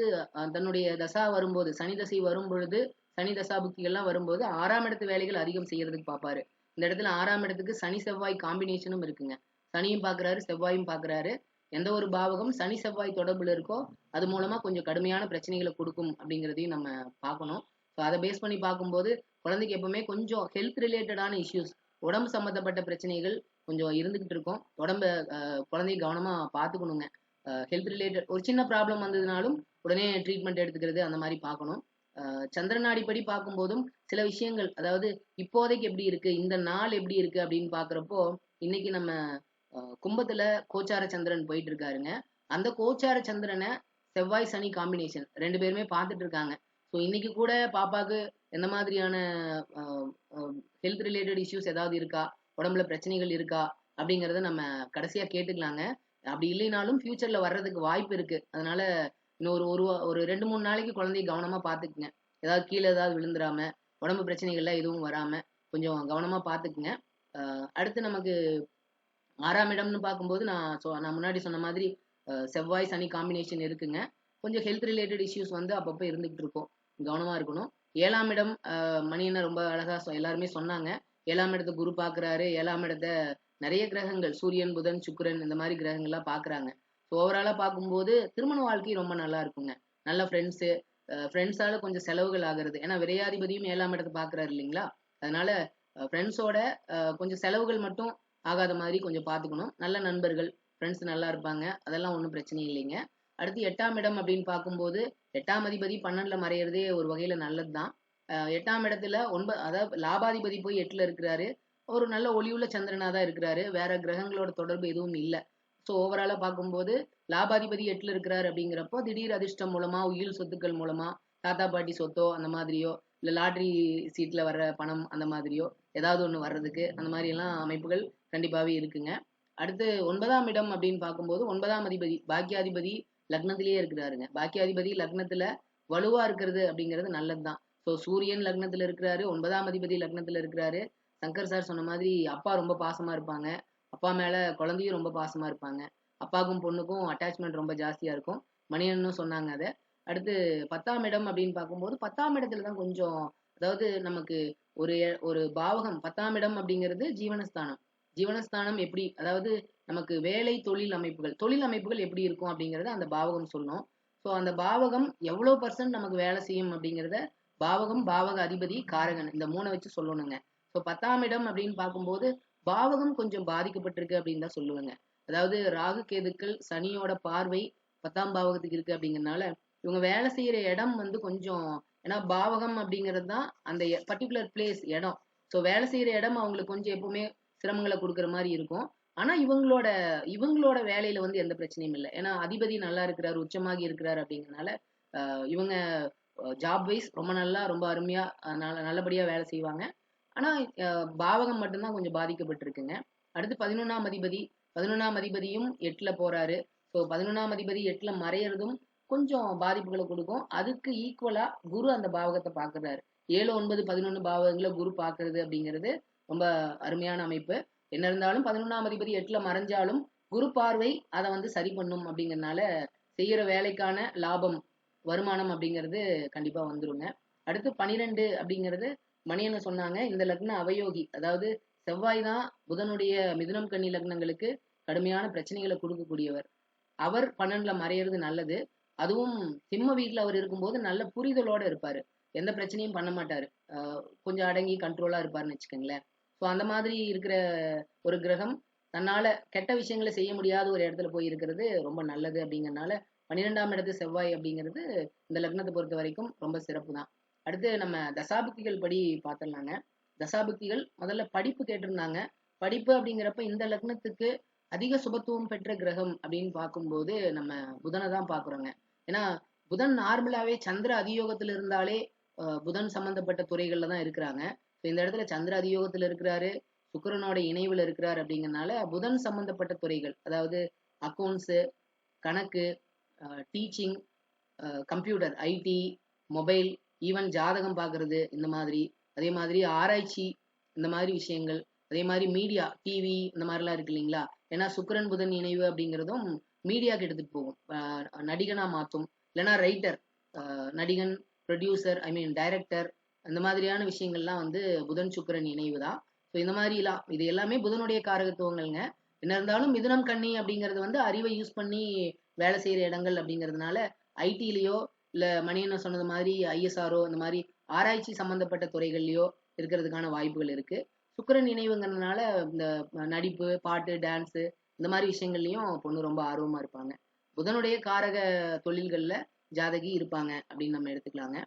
தன்னுடைய தசா வரும்போது சனி தசை வரும் பொழுது சனி தசா புக்திகள்லாம் வரும்போது 6ஆம் இடத்து வேலைகள் அதிகம் செய்யறதுக்கு பார்ப்பாரு. இந்த இடத்துல 6ஆம் இடத்துக்கு சனி செவ்வாய் காம்பினேஷனும் இருக்குங்க. சனியும் பார்க்குறாரு, செவ்வாயும் பார்க்குறாரு. எந்த ஒரு பாவகம் சனி செவ்வாய் தொடர்புல இருக்கோ அது மூலமா கொஞ்சம் கடுமையான பிரச்சனைகளை கொடுக்கும் அப்படிங்கிறதையும் நம்ம பார்க்கணும். ஸோ அதை பேஸ் பண்ணி பார்க்கும்போது குழந்தைக்கு எப்பவுமே கொஞ்சம் ஹெல்த் ரிலேட்டடான இஷ்யூஸ், உடம்பு சம்மந்தப்பட்ட பிரச்சனைகள் கொஞ்சம் இருந்துகிட்டு இருக்கும். குழந்தைய கவனமா பார்த்துக்கணுங்க. ஹெல்த் ரிலேட்டட் ஒரு சின்ன ப்ராப்ளம் வந்ததுனாலும் உடனே ட்ரீட்மெண்ட் எடுத்துக்கிறது அந்த மாதிரி பார்க்கணும். சந்திரநாடிப்படி பார்க்கும்போதும் சில விஷயங்கள், அதாவது இப்போதைக்கு எப்படி இருக்கு, இந்த நாள் எப்படி இருக்கு அப்படின்னு பாக்குறப்போ இன்னைக்கு நம்ம கும்பத்துல கோச்சார சந்திரன் போயிட்டு இருக்காருங்க. அந்த கோச்சார சந்திரனை செவ்வாய் சனி காம்பினேஷன் 2 பேருமே பார்த்துட்டு இருக்காங்க. ஸோ இன்னைக்கு கூட பாப்பாக்கு எந்த மாதிரியான ஹெல்த் ரிலேட்டட் இஷ்யூஸ் ஏதாவது இருக்கா, உடம்புல பிரச்சனைகள் இருக்கா அப்படிங்கிறத நம்ம கடைசியா கேட்டுக்கலாங்க. அப்படி இல்லைனாலும் ஃபியூச்சர்ல வர்றதுக்கு வாய்ப்பு இருக்கு. அதனால இன்னும் ஒரு 2-3 நாளைக்கு குழந்தைய கவனமா பார்த்துக்குங்க. ஏதாவது கீழே ஏதாவது விழுந்துராம, உடம்பு பிரச்சனைகள்லாம் எதுவும் வராம கொஞ்சம் கவனமா பார்த்துக்குங்க. அடுத்து நமக்கு 6ஆம் இடம்னு பார்க்கும்போது நான் முன்னாடி சொன்ன மாதிரி செவ்வாய் சனி காம்பினேஷன் இருக்குங்க. கொஞ்சம் ஹெல்த் ரிலேட்டட் இஷ்யூஸ் வந்து அப்பப்போ இருந்துகிட்டு இருக்கும், கவனமா இருக்கணும். 7ஆம் இடம் மணியனை ரொம்ப அழகா எல்லாருமே சொன்னாங்க. 7ஆம் இடத்தை குரு பார்க்குறாரு. 7ஆம் இடத்தை நிறைய கிரகங்கள் சூரியன், புதன், சுக்கிரன் இந்த மாதிரி கிரகங்கள்லாம் பார்க்குறாங்க. ஸோ ஓவராலா பார்க்கும்போது திருமண வாழ்க்கை ரொம்ப நல்லா இருக்குங்க. நல்ல ஃப்ரெண்ட்ஸால கொஞ்சம் செலவுகள் ஆகிறது. ஏன்னா விரையாதிபதியும் 7ஆம் இடத்தை பார்க்குறாரு இல்லைங்களா? அதனால ஃப்ரெண்ட்ஸோட கொஞ்சம் செலவுகள் மட்டும் ஆகாத மாதிரி கொஞ்சம் பார்த்துக்கணும். நல்ல நண்பர்கள், ஃப்ரெண்ட்ஸ் நல்லா இருப்பாங்க. அதெல்லாம் ஒன்றும் பிரச்சனை இல்லைங்க. அடுத்து 8ஆம் இடம் அப்படின்னு பார்க்கும்போது 8ஆம் அதிபதி 12ல மறையிறதே ஒரு வகையில நல்லது தான். 8ஆம் இடத்துல அதாவது லாபாதிபதி போய் 8ல இருக்கிறாரு. ஒரு நல்ல ஒளியுள்ள சந்திரனா தான் இருக்கிறாரு. வேற கிரகங்களோட தொடர்பு எதுவும் இல்லை. ஸோ ஓவராலா பார்க்கும்போது லாபாதிபதி 8ல இருக்கிறாரு அப்படிங்கிறப்போ திடீர் அதிர்ஷ்டம் மூலமா, உயில் சொத்துக்கள் மூலமா, தாத்தா பாட்டி சொத்தோ அந்த மாதிரியோ, இல்ல லாட்டரி சீட்ல வர்ற பணம் அந்த மாதிரியோ ஏதாவது ஒண்ணு வர்றதுக்கு அந்த மாதிரி எல்லாம் அமைப்புகள் கண்டிப்பாவே இருக்குங்க. அடுத்து 9ஆம் இடம் அப்படின்னு பார்க்கும்போது 9ஆம் அதிபதி பாக்கியாதிபதி லக்னத்திலேயே இருக்கிறாருங்க. பாக்கியாதிபதி லக்னத்துல வலுவா இருக்கிறது அப்படிங்கிறது நல்லதுதான். ஸோ சூரியன் லக்னத்துல இருக்கிறாரு, 9ஆம் அதிபதி லக்னத்துல இருக்கிறாரு. சங்கர் சார் சொன்ன மாதிரி அப்பா ரொம்ப பாசமா இருப்பாங்க. அப்பா மேல குழந்தையும் ரொம்ப பாசமா இருப்பாங்க. அப்பாவுக்கும் பொண்ணுக்கும் அட்டாச்மெண்ட் ரொம்ப ஜாஸ்தியா இருக்கும். மணியனும் சொன்னாங்க அதை. அடுத்து 10ஆம் இடம் அப்படின்னு பார்க்கும்போது 10ஆம் இடத்துல தான் கொஞ்சம், அதாவது நமக்கு ஒரு ஒரு பாவகம் 10ஆம் இடம் அப்படிங்கிறது ஜீவனஸ்தானம். ஜீவனஸ்தானம் எப்படி, அதாவது நமக்கு வேலை தொழில் அமைப்புகள் எப்படி இருக்கும் அப்படிங்கறத அந்த பாவகம் சொல்லும். ஸோ அந்த பாவகம் எவ்வளவு % நமக்கு வேலை செய்யும் அப்படிங்கிறத பாவகம், பாவக அதிபதி, காரகன் இந்த 3 வச்சு சொல்லணுங்க. ஸோ 10ஆம் இடம் அப்படின்னு பார்க்கும்போது பாவகம் கொஞ்சம் பாதிக்கப்பட்டிருக்கு அப்படின்னு தான் சொல்லுவேங்க. அதாவது ராகு கேதுக்கள் சனியோட பார்வை 10ஆம் பாவகத்துக்கு இருக்கு அப்படிங்கறதுனால இவங்க வேலை செய்யற இடம் வந்து கொஞ்சம், ஏன்னா பாவகம் அப்படிங்கிறது தான் அந்த பர்டிகுலர் பிளேஸ், இடம். ஸோ வேலை செய்யற இடம் அவங்களுக்கு கொஞ்சம் எப்பவுமே சிரமங்களை கொடுக்குற மாதிரி இருக்கும். ஆனா இவங்களோட வேலையில வந்து எந்த பிரச்சனையும் இல்லை. ஏன்னா அதிபதி நல்லா இருக்கிறார், உச்சமாகி இருக்கிறார் அப்படிங்கறதுனால இவங்க ஜாப் வைஸ் ரொம்ப அருமையா நல்லபடியா வேலை செய்வாங்க. ஆனா பாவகம் மட்டும்தான் கொஞ்சம் பாதிக்கப்பட்டிருக்குங்க. அடுத்து 11ஆம் அதிபதியும் 8ல போறாரு. ஸோ 11ஆம் அதிபதி 8ல மறையறதும் கொஞ்சம் பாதிப்புகளை கொடுக்கும். அதுக்கு ஈக்குவலா குரு அந்த பாவகத்தை பார்க்கிறாரு. 7, 9, 11 பாவகங்களை குரு பார்க்கிறது அப்படிங்கிறது ரொம்ப அருமையான அமைப்பு. என்ன இருந்தாலும் 11ஆம் அதிபதி 8ல மறைஞ்சாலும் குரு பார்வை அதை வந்து சரி பண்ணும் அப்படிங்கறதுனால செய்யற வேலைக்கான லாபம், வருமானம் அப்படிங்கிறது கண்டிப்பா வந்துருங்க. அடுத்து 12 அப்படிங்கிறது மணியன்னு சொன்னாங்க. இந்த லக்னம் அவயோகி, அதாவது செவ்வாய் தான் புதனுடைய மிதுனம் கன்னி லக்னங்களுக்கு கடுமையான பிரச்சனைகளை கொடுக்கக்கூடியவர். அவர் 12ல மறையிறது நல்லது. அதுவும் சிம்ம வீட்டுல அவர் இருக்கும்போது நல்ல புரிதலோட இருப்பாரு. எந்த பிரச்சனையும் பண்ண மாட்டாரு. கொஞ்சம் அடங்கி கண்ட்ரோலா இருப்பாருன்னு வச்சுக்கோங்களேன். ஸோ அந்த மாதிரி இருக்கிற ஒரு கிரகம் தன்னால கெட்ட விஷயங்களை செய்ய முடியாத ஒரு இடத்துல போய் இருக்கிறது ரொம்ப நல்லது அப்படிங்கறதுனால 12ஆம் இடத்து செவ்வாய் அப்படிங்கிறது இந்த லக்னத்தை பொறுத்த வரைக்கும் ரொம்ப சிறப்பு தான். அடுத்து நம்ம தசாபுக்திகள் படி பார்த்துடலாங்க. தசாபுக்திகள் முதல்ல படிப்பு கேட்டிருந்தாங்க. படிப்பு அப்படிங்கிறப்ப இந்த லக்னத்துக்கு அதிக சுபத்துவம் பெற்ற கிரகம் அப்படின்னு பார்க்கும்போது நம்ம புதனை தான் பாக்குறோங்க. ஏன்னா புதன் நார்மலாவே சந்திர அதியோகத்துல இருந்தாலே புதன் சம்பந்தப்பட்ட துறைகள்ல தான் இருக்கிறாங்க. இந்த இடத்துல சந்திர அதியோகத்துல இருக்கிறாரு, சுக்கிரனோட இணைவுல இருக்கிறாரு அப்படிங்கறதுனால புதன் சம்பந்தப்பட்ட துறைகள், அதாவது அக்கௌண்ட்ஸ், கணக்கு, teaching, computer, IT, mobile even ஜாதகம் பார்க்கறது இந்த மாதிரி, அதே மாதிரி ஆராய்ச்சி இந்த மாதிரி விஷயங்கள், அதே மாதிரி மீடியா டிவி இந்த மாதிரிலாம் இருக்கு இல்லைங்களா? ஏன்னா சுக்கிரன் புதன் இணைவு அப்படிங்கிறதும் மீடியாக்கு எடுத்துட்டு போகும். நடிகனா மாத்தும், இல்லைன்னா ரைட்டர், நடிகன், ப்ரொடியூசர், ஐ மீன் டைரக்டர், அந்த மாதிரியான விஷயங்கள்லாம் வந்து புதன் சுக்கிரன் இணைவு தான். ஸோ இந்த மாதிரிலாம் இது எல்லாமே புதனுடைய காரகத்துவங்கள்ங்க. என்ன இருந்தாலும் மிதுனம் கன்னி அப்படிங்கிறது வந்து அறிவை யூஸ் பண்ணி வேலை செய்யற இடங்கள் அப்படிங்கிறதுனால ஐடிலயோ இல்ல மணியண்ணன் சொன்னது மாதிரி ஐஎஸ்ஆர்ஓ இந்த மாதிரி ஆராய்ச்சி சம்பந்தப்பட்ட துறைகள்லயோ இருக்கிறதுக்கான வாய்ப்புகள் இருக்கு. சுக்கிரன் இணைவுங்கிறதுனால இந்த நடிப்பு, பாட்டு, டான்ஸ் இந்த மாதிரி விஷயங்கள்லயும் பொண்ணு ரொம்ப ஆர்வமா இருப்பாங்க. புதனுடைய காரக தொழில்கள்ல ஜாதகி இருப்பாங்க அப்படின்னு நம்ம எடுத்துக்கலாங்க.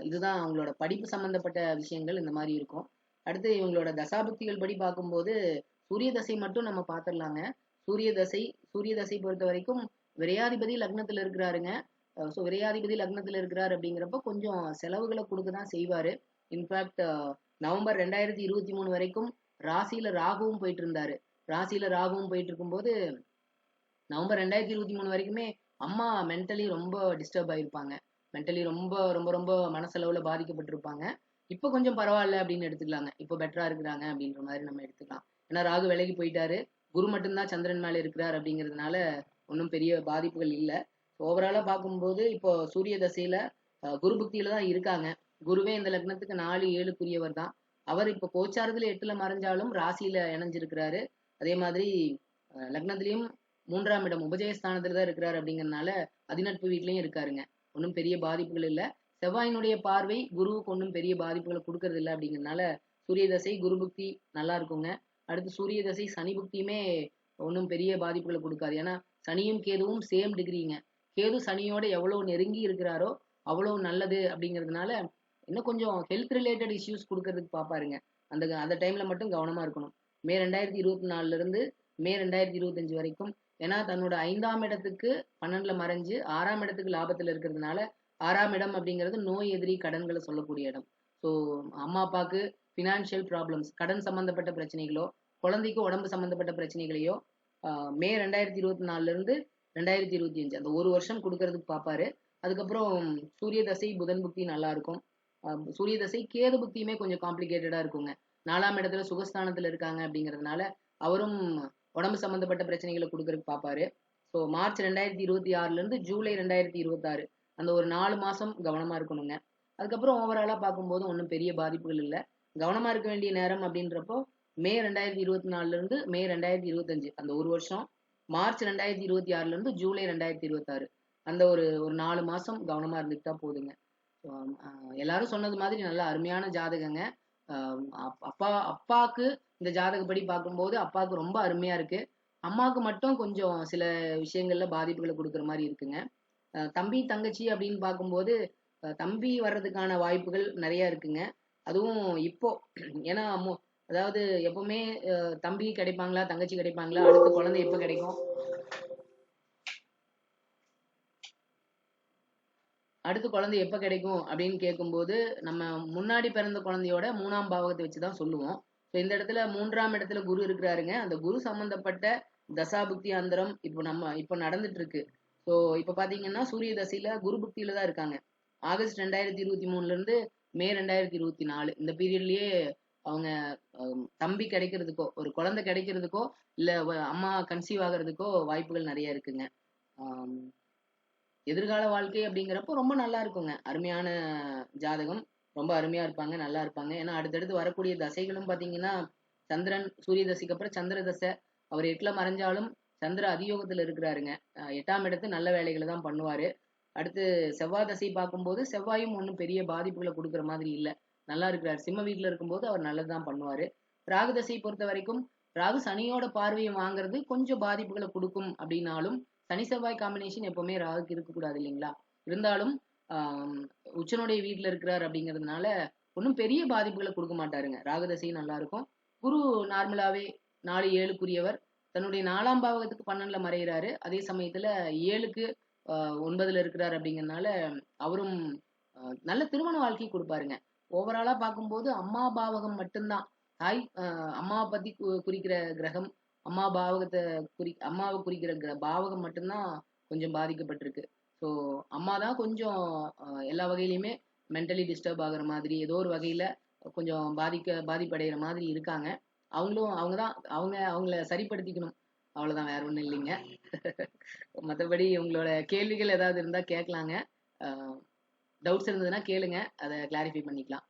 இதுதான் அவங்களோட படிப்பு சம்பந்தப்பட்ட விஷயங்கள் இந்த மாதிரி இருக்கும். அடுத்து இவங்களோட தசாபுக்திகள் படி பார்க்கும்போது சூரிய தசை மட்டும் நம்ம பார்த்துடலாங்க. சூரிய தசை சூரிய தசை பொறுத்த வரைக்கும் விரையாதிபதி லக்னத்துல இருக்கிறாருங்க. ஸோ விரையாதிபதி லக்னத்துல இருக்கிறாரு அப்படிங்கிறப்ப கொஞ்சம் செலவுகளை கொடுக்க தான் செய்வாரு. இன்ஃபேக்ட் நவம்பர் 2023 வரைக்கும் ராசியில ராகுவும் போயிட்டு இருந்தாரு. ராசியில ராகுவும் போயிட்டு இருக்கும்போது நவம்பர் 2023 வரைக்குமே அம்மா மென்டலி ரொம்ப டிஸ்டர்ப் ஆயிருப்பாங்க. மென்டலி ரொம்ப ரொம்ப ரொம்ப மனசளவுல பாதிக்கப்பட்டிருப்பாங்க. இப்போ கொஞ்சம் பரவாயில்ல அப்படின்னு எடுத்துக்கலாங்க. இப்போ பெட்டரா இருக்கிறாங்க அப்படின்ற மாதிரி நம்ம எடுத்துக்கலாம். ஏன்னா ராகு விலகி போயிட்டாரு, குரு மட்டும்தான் சந்திரன் மேல இருக்கிறார் அப்படிங்கிறதுனால ஒன்றும் பெரிய பாதிப்புகள் இல்லை. ஓவராலா பார்க்கும்போது இப்போ சூரிய தசையில குரு புக்தியில தான் இருக்காங்க. குருவே இந்த லக்னத்துக்கு 4, 7க்குரியவர் தான். அவர் இப்போ கோச்சாரத்துல 8ல மறைஞ்சாலும் ராசியில இணைஞ்சிருக்கிறாரு. அதே மாதிரி லக்னத்திலையும் 3ஆம் இடம் உபஜயஸ்தானத்துல தான் இருக்கிறாரு அப்படிங்கறதுனால அதிநட்பு வீட்லயும் இருக்காருங்க. ஒன்றும் பெரிய பாதிப்புகள் இல்லை. செவ்வாயினுடைய பார்வை குருவுக்கு ஒன்றும் பெரிய பாதிப்புகளை கொடுக்கறது இல்லை அப்படிங்கிறதுனால சூரிய தசை குரு புக்தி நல்லா இருக்குங்க. அடுத்து சூரிய தசை சனி புக்தியுமே ஒன்றும் பெரிய பாதிப்புகளை கொடுக்காது. ஏன்னா சனியும் கேதுவும் சேம் டிகிரிங்க. கேது சனியோட எவ்வளவு நெருங்கி இருக்கிறாரோ அவ்வளவு நல்லது அப்படிங்கிறதுனால இன்னும் கொஞ்சம் ஹெல்த் ரிலேட்டட் இஷ்யூஸ் கொடுக்கறதுக்கு பார்ப்பாருங்க. அந்த டைம்ல மட்டும் கவனமா இருக்கணும். மே 2024 இருந்து மே 2025 வரைக்கும். ஏன்னா தன்னோட 5ஆம் இடத்துக்கு 12ல மறைஞ்சு 6ஆம் இடத்துக்கு லாபத்துல இருக்கிறதுனால 6ஆம் இடம் அப்படிங்கிறது நோய் எதிரி கடன்களை சொல்லக்கூடிய இடம். ஸோ அம்மா அப்பாவுக்கு ஃபினான்ஷியல் ப்ராப்ளம்ஸ், கடன் சம்பந்தப்பட்ட பிரச்சனைகளோ, குழந்தைக்கு உடம்பு சம்பந்தப்பட்ட பிரச்சனைகளையோ மே 2024 இருந்து 2025 அந்த ஒரு வருஷம் கொடுக்கறதுக்கு பார்ப்பாரு. அதுக்கப்புறம் சூரிய தசை புதன் புக்தி நல்லா இருக்கும். சூரிய தசை கேது புக்தியுமே கொஞ்சம் காம்ப்ளிகேட்டடா இருக்குங்க. 4ஆம் இடத்துல சுகஸ்தானத்துல இருக்காங்க அப்படிங்கிறதுனால அவரும் உடம்பு சம்பந்தப்பட்ட பிரச்சனைகளை கொடுக்கறதுக்கு பார்ப்பாரு. ஸோ மார்ச் 2026 இருந்து ஜூலை 2026 அந்த ஒரு 4 மாசம் கவனமா இருக்கணுங்க. அதுக்கப்புறம் ஓவராலா பார்க்கும்போது ஒன்றும் பெரிய பாதிப்புகள் இல்லை. கவனமா இருக்க வேண்டிய நேரம் அப்படின்றப்போ மே 2024 இருந்து மே 2025 அந்த ஒரு வருஷம், மார்ச் 2026 இருந்து ஜூலை 2026 அந்த ஒரு ஒரு 4 மாசம் கவனமா இருந்துக்கிட்டா போதுங்க. எல்லாரும் சொன்னது மாதிரி நல்ல அருமையான ஜாதகங்க. அப்பாவுக்கு இந்த ஜாதகப்படி பார்க்கும்போது அப்பாவுக்கு ரொம்ப அருமையா இருக்கு. அம்மாவுக்கு மட்டும் கொஞ்சம் சில விஷயங்கள்ல பாதிப்புகளை கொடுக்குற மாதிரி இருக்குங்க. தம்பி தங்கச்சி அப்படின்னு பார்க்கும்போது தம்பி வர்றதுக்கான வாய்ப்புகள் நிறைய இருக்குங்க. அதுவும் இப்போ ஏன்னா அதாவது எப்பவுமே தம்பி கிடைப்பாங்களா தங்கச்சி கிடைப்பாங்களா, அடுத்த குழந்தை எப்ப கிடைக்கும், அடுத்த குழந்தை எப்ப கிடைக்கும் அப்படின்னு கேட்கும்போது நம்ம முன்னாடி பிறந்த குழந்தையோட 3ஆம் பாவகத்தை வச்சுதான் சொல்லுவோம். ஸோ இந்த இடத்துல 3ஆம் இடத்துல குரு இருக்கிறாருங்க. அந்த குரு சம்பந்தப்பட்ட தசாபுக்தி அந்தரம் இப்போ நடந்துட்டு இருக்கு. ஸோ இப்போ பாத்தீங்கன்னா சூரிய தசையில குரு புக்தியில தான் இருக்காங்க. ஆகஸ்ட் 2023 இருந்து மே 2024 இந்த பீரியட்லயே அவங்க தம்பி கிடைக்கிறதுக்கோ ஒரு குழந்தை கிடைக்கிறதுக்கோ இல்ல அம்மா கன்சீவ் ஆகிறதுக்கோ வாய்ப்புகள் நிறைய இருக்குங்க. எதிர்கால வாழ்க்கை அப்படிங்கிறப்போ ரொம்ப நல்லா இருக்குங்க. அருமையான ஜாதகம், ரொம்ப அருமையா இருப்பாங்க, நல்லா இருப்பாங்க. ஏன்னா அடுத்தடுத்து வரக்கூடிய தசைகளும் பாத்தீங்கன்னா சந்திரன் சூரிய தசைக்கு அப்புறம் சந்திர தசை. அவர் 8ல மறைஞ்சாலும் சந்திர அதியோகத்துல இருக்கிறாருங்க. 8ஆம் இடத்து நல்ல வேலைகளை தான் பண்ணுவாரு. அடுத்து செவ்வாய் தசை பார்க்கும்போது செவ்வாயும் ஒன்றும் பெரிய பாதிப்புகளை கொடுக்குற மாதிரி இல்லை, நல்லா இருக்கிறார். சிம்ம வீட்டுல இருக்கும்போது அவர் நல்லதுதான் பண்ணுவாரு. ராகு தசையை பொறுத்த வரைக்கும் ராகு சனியோட பார்வையை வாங்குறது கொஞ்சம் பாதிப்புகளை கொடுக்கும் அப்படின்னாலும் சனி செவ்வாய் காம்பினேஷன் எப்பவுமே ராகுக்கு இருக்கக்கூடாது இல்லைங்களா. இருந்தாலும் உச்சனுடைய வீட்டுல இருக்கிறார் அப்படிங்கிறதுனால ஒன்றும் பெரிய பாதிப்புகளை கொடுக்க மாட்டாருங்க. ராகுதசையும் நல்லா இருக்கும். குரு நார்மலாவே 4, 7க்குரியவர் தன்னுடைய 4ஆம் பாவகத்துக்கு 12ல மறைகிறாரு. அதே சமயத்துல 7க்கு 9ல இருக்கிறார் அப்படிங்கறதுனால அவரும் நல்ல திருமண வாழ்க்கை கொடுப்பாருங்க. ஓவராலா பார்க்கும்போது அம்மா பாவகம் மட்டும்தான் தாய் அம்மாவை பத்தி குறிக்கிற கிரகம், அம்மாவை குறிக்கிற பாவகம் மட்டும்தான் கொஞ்சம் பாதிக்கப்பட்டிருக்கு. ஸோ அம்மா தான் கொஞ்சம் எல்லா வகையிலுமே மென்டலி டிஸ்டர்ப் ஆகுற மாதிரி ஏதோ ஒரு வகையில கொஞ்சம் பாதிப்படைகிற மாதிரி இருக்காங்க. அவங்கள சரிப்படுத்திக்கணும். அவ்வளவுதான், வேற ஒண்ணும் இல்லைங்க. மற்றபடி உங்களோட கேள்விகள் ஏதாவது இருந்தா கேட்கலாங்க. டவுட்ஸ் இருந்ததுன்னா கேளுங்க, அதை கிளாரிஃபை பண்ணிக்கலாம்.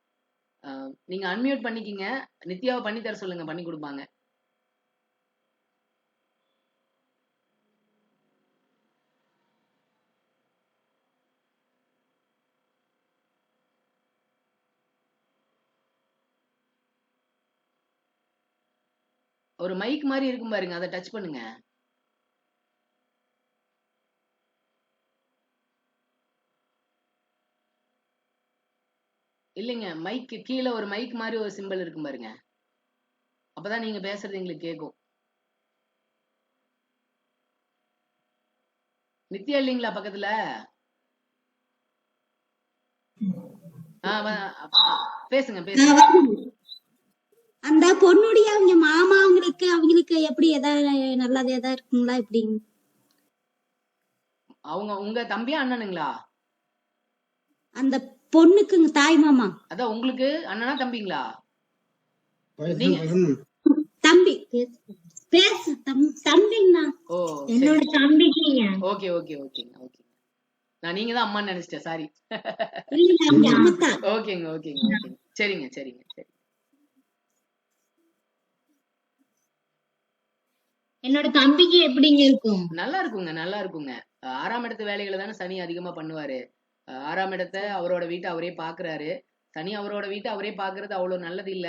நீங்க அன்மியூட் பண்ணிக்கிங்க. நித்யாவை பண்ணி தர சொல்லுங்க, பண்ணி கொடுப்பாங்க. ஒரு மைக் மாதிரி இருக்கும் பாருங்க, அதை டச் பண்ணுங்க. இல்லைங்க, மைக்கு கீழே ஒரு மைக் மாதிரி ஒரு சிம்பிள் இருக்கும் பாருங்க, அப்பதான் நீங்க பேசுறது எங்களுக்கு கேட்கும். நித்யா இல்லைங்களா பக்கத்துல? பேசுங்க பேசுங்க. அந்த பொண்ணுடைய அவங்க மாமா அவங்களுக்கு எப்படி ஏதாவது நல்லது ஏதாவது இருக்குங்களா? எப்படி அவங்க உங்க தம்பியா அண்ணனுங்களா? அந்த பொண்ணுக்குங்க தாய் மாமா. அதான் உங்களுக்கு அண்ணனா தம்பிங்களா? தம்பி தம்பிங்கண்ணா. ஓ என்னோட தம்பிங்க. ஓகே ஓகே ஓகேங்க ஓகே. நான் நீங்க தான் அம்மான்னு நினைச்சிட்டேன், சாரி. ஓகேங்க ஓகேங்க ஓகேங்க. சரிங்க சரிங்க சரி. என்னோட தம்பிக்கு எப்படிங்க இருக்கும்? நல்லா இருக்குங்க நல்லா இருக்குங்க. 6ஆம் இடத்து வேலைகளை தானே சனி அதிகமா பண்ணுவாரு. 6ஆம் இடத்தை அவரோட வீட்டை அவரே பாக்குறாரு. சனி அவரோட வீட்டை அவரே பாக்குறது அவ்வளவு நல்லது இல்ல.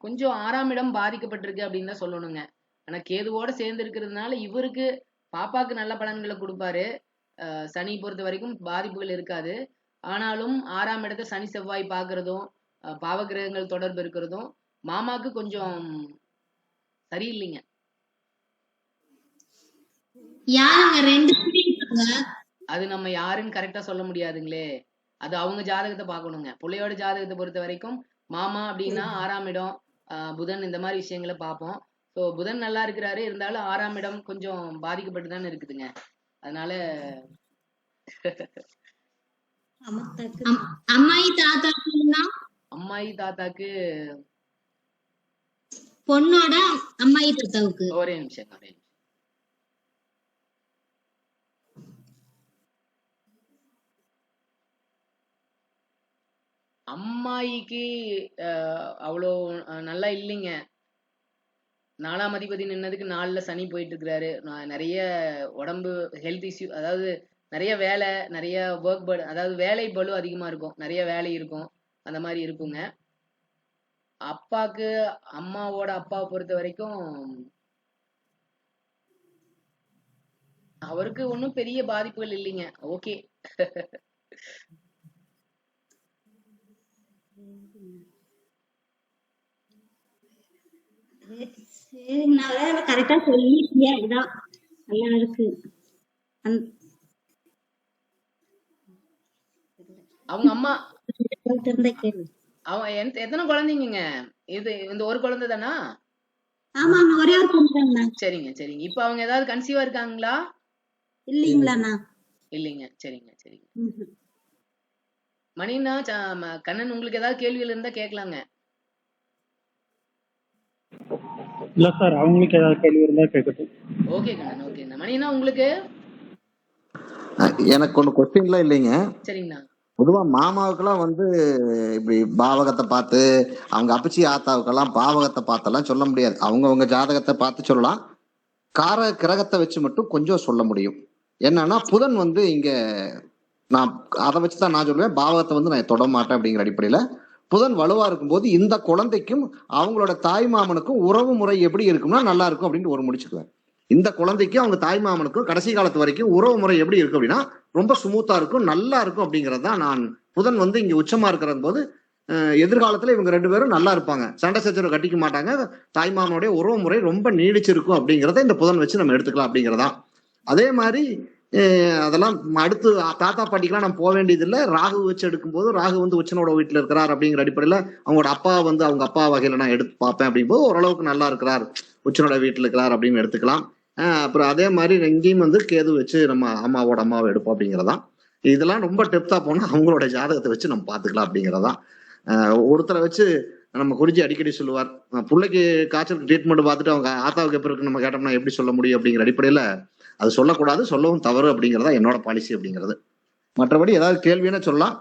கொஞ்சம் 6ஆம் இடம் பாதிக்கப்பட்டிருக்கு அப்படின்னு தான் சொல்லணுங்க. ஆனா கேதுவோட சேர்ந்து இருக்கிறதுனால இவருக்கு பாப்பாக்கு நல்ல பலன்களை கொடுப்பாரு. சனி பொறுத்த வரைக்கும் பாதிப்புகள் இருக்காது. ஆனாலும் 6ஆம் இடத்தை சனி செவ்வாய் பாக்குறதும் பாவகிரகங்கள் தொடர்பு இருக்கிறதும் மாமாக்கு கொஞ்சம் சரியில்லைங்க. அது நம்ம யாருன்னு கரெக்டா சொல்ல முடியாதுங்களே. அது அவங்க ஜாதகத்தை பார்க்கணுங்க. பிள்ளையோட ஜாதகத்தை பொறுத்த வரைக்கும் மாமா அப்படின்னா 6ஆம் இடம், புதன், இந்த மாதிரி விஷயங்களை பார்ப்போம். ஸோ புதன் நல்லா இருக்கிறாரு, இருந்தாலும் 6ஆம் இடம் கொஞ்சம் பாதிக்கப்பட்டு தானே இருக்குதுங்க. அதனால அம்மாயி தாத்தாக்கு பொண்ணோட அம்மாயி தாத்தாவுக்கு ஒரே நிமிஷம் ஒரே நிமிஷம். அம்மாயிக்கு அவ்வளோ நல்லா இல்லைங்க. 4ஆம் அதிபதி நின்னதுக்கு 4ல சனி போயிட்டு இருக்கிறாரு. நிறைய உடம்பு ஹெல்த் இஷ்யூ, அதாவது நிறைய வேலை, நிறைய ஒர்க் பலு, அதாவது வேலை பலு அதிகமா இருக்கும், நிறைய வேலை இருக்கும், அந்த மாதிரி இருக்குங்க. அப்பாவுக்கு அம்மாவோட அப்பாவை பொறுத்த வரைக்கும் அவருக்கு ஒன்றும் பெரிய பாதிப்புகள் இல்லைங்க. ஓகே. கரெக்டா சொல்லிட்டீங்க, இதான் நல்லா இருக்கு. அவங்க அம்மா எத்தனை குழந்தைங்க? இது இந்த ஒரு குழந்தை தானா? ஆமா, ஒரே ஒரு குழந்தை. சரிங்க சரிங்க. இப்ப அவங்க ஏதாவது கன்சீவா இருக்காங்களா? இல்லீங்களா? இல்லைங்க. சரிங்க சரிங்க. மணினா கண்ணன், உங்களுக்கு ஏதாவது கேள்விகள் இருந்தா கேட்கலாங்க. இல்ல சார், அவங்களுக்கு ஏதாவது கேள்வி இருந்தா கேட்கட்டும். ஓகே கண்ணன் ஓகேண்ணா. மணினா உங்களுக்கு? எனக்கு ஒண்ணு கொஸ்டின்லாம் இல்லைங்க. சரிங்கண்ணா. பொதுவா மாமாவுக்கெல்லாம் வந்து இப்படி பாவகத்தை பார்த்து, அவங்க அப்பச்சி ஆத்தாவுக்கெல்லாம் பாவகத்தை பார்த்தெல்லாம் சொல்ல முடியாது. அவங்க ஜாதகத்தை பார்த்து சொல்லலாம். கார கிரகத்தை வச்சு மட்டும் கொஞ்சம் சொல்ல முடியும். என்னன்னா புதன் வந்து இங்க, நான் அதை வச்சுதான் நான் சொல்லுவேன், பாவகத்தை வந்து நான் தொட மாட்டேன் அப்படிங்கிற அடிப்படையில. புதன் வலுவா இருக்கும்போது இந்த குழந்தைக்கும் அவங்களோட தாய் மாமனுக்கும் உறவு முறை எப்படி இருக்கும்னா நல்லா இருக்கும் அப்படின்னு ஒரு முடிச்சுக்குவேன். இந்த குழந்தைக்கும் அவங்க தாய் மாமனுக்கும் கடைசி காலத்து வரைக்கும் உறவு முறை எப்படி இருக்கும் அப்படின்னா ரொம்ப சுமூத்தா இருக்கும், நல்லா இருக்கும் அப்படிங்கிறது தான். நான் புதன் வந்து இங்க உச்சமா இருக்கிற போது எதிர்காலத்துல இவங்க 2 பேரும் நல்லா இருப்பாங்க, சண்டை சச்சரவு கட்டிக்க மாட்டாங்க, தாய் மாமனுடைய உறவு முறை ரொம்ப நீடிச்சிருக்கும் அப்படிங்கிறத இந்த புதன் வச்சு நம்ம எடுத்துக்கலாம் அப்படிங்கிறதா. அதே மாதிரி அதெல்லாம் அடுத்து தாத்தா பாட்டிக்கெல்லாம் நம்ம போக வேண்டியது இல்லை. ராகு வச்சு எடுக்கும்போது ராகு வந்து உச்சனோட வீட்டுல இருக்கிறார் அப்படிங்கிற அடிப்படையில அவங்களோட அப்பா வந்து அவங்க அப்பா வகையில நான் எடுத்து பார்ப்பேன் அப்படிங்கும்போது ஓரளவுக்கு நல்லா இருக்கிறார், உச்சனோட வீட்டுல இருக்கிறார் அப்படின்னு எடுத்துக்கலாம். அப்புறம் அதே மாதிரி எங்கேயும் வந்து கேது வச்சு நம்ம அம்மாவோட அம்மாவை எடுப்போம் அப்படிங்கிறதான். இதெல்லாம் ரொம்ப டெப்தா போனா அவங்களோட ஜாதகத்தை வச்சு நம்ம பாத்துக்கலாம் அப்படிங்கறதான். ஒருத்தரை வச்சு நம்ம குருஜி அடிக்கடி சொல்லுவார், பிள்ளைக்கு காய்ச்சலுக்கு ட்ரீட்மெண்ட் பார்த்துட்டு அவங்க ஆத்தாவுக்கு எப்ப இருக்கு நம்ம கேட்டோம்னா எப்படி சொல்ல முடியும் அப்படிங்கிற அடிப்படையில அது சொல்லக்கூடாது, சொல்லவும் தவறு அப்படிங்கறதா என்னோட பாலிசி அப்படிங்கிறது. மற்றபடி ஏதாவது கேள்வின்னு சொல்லலாம்.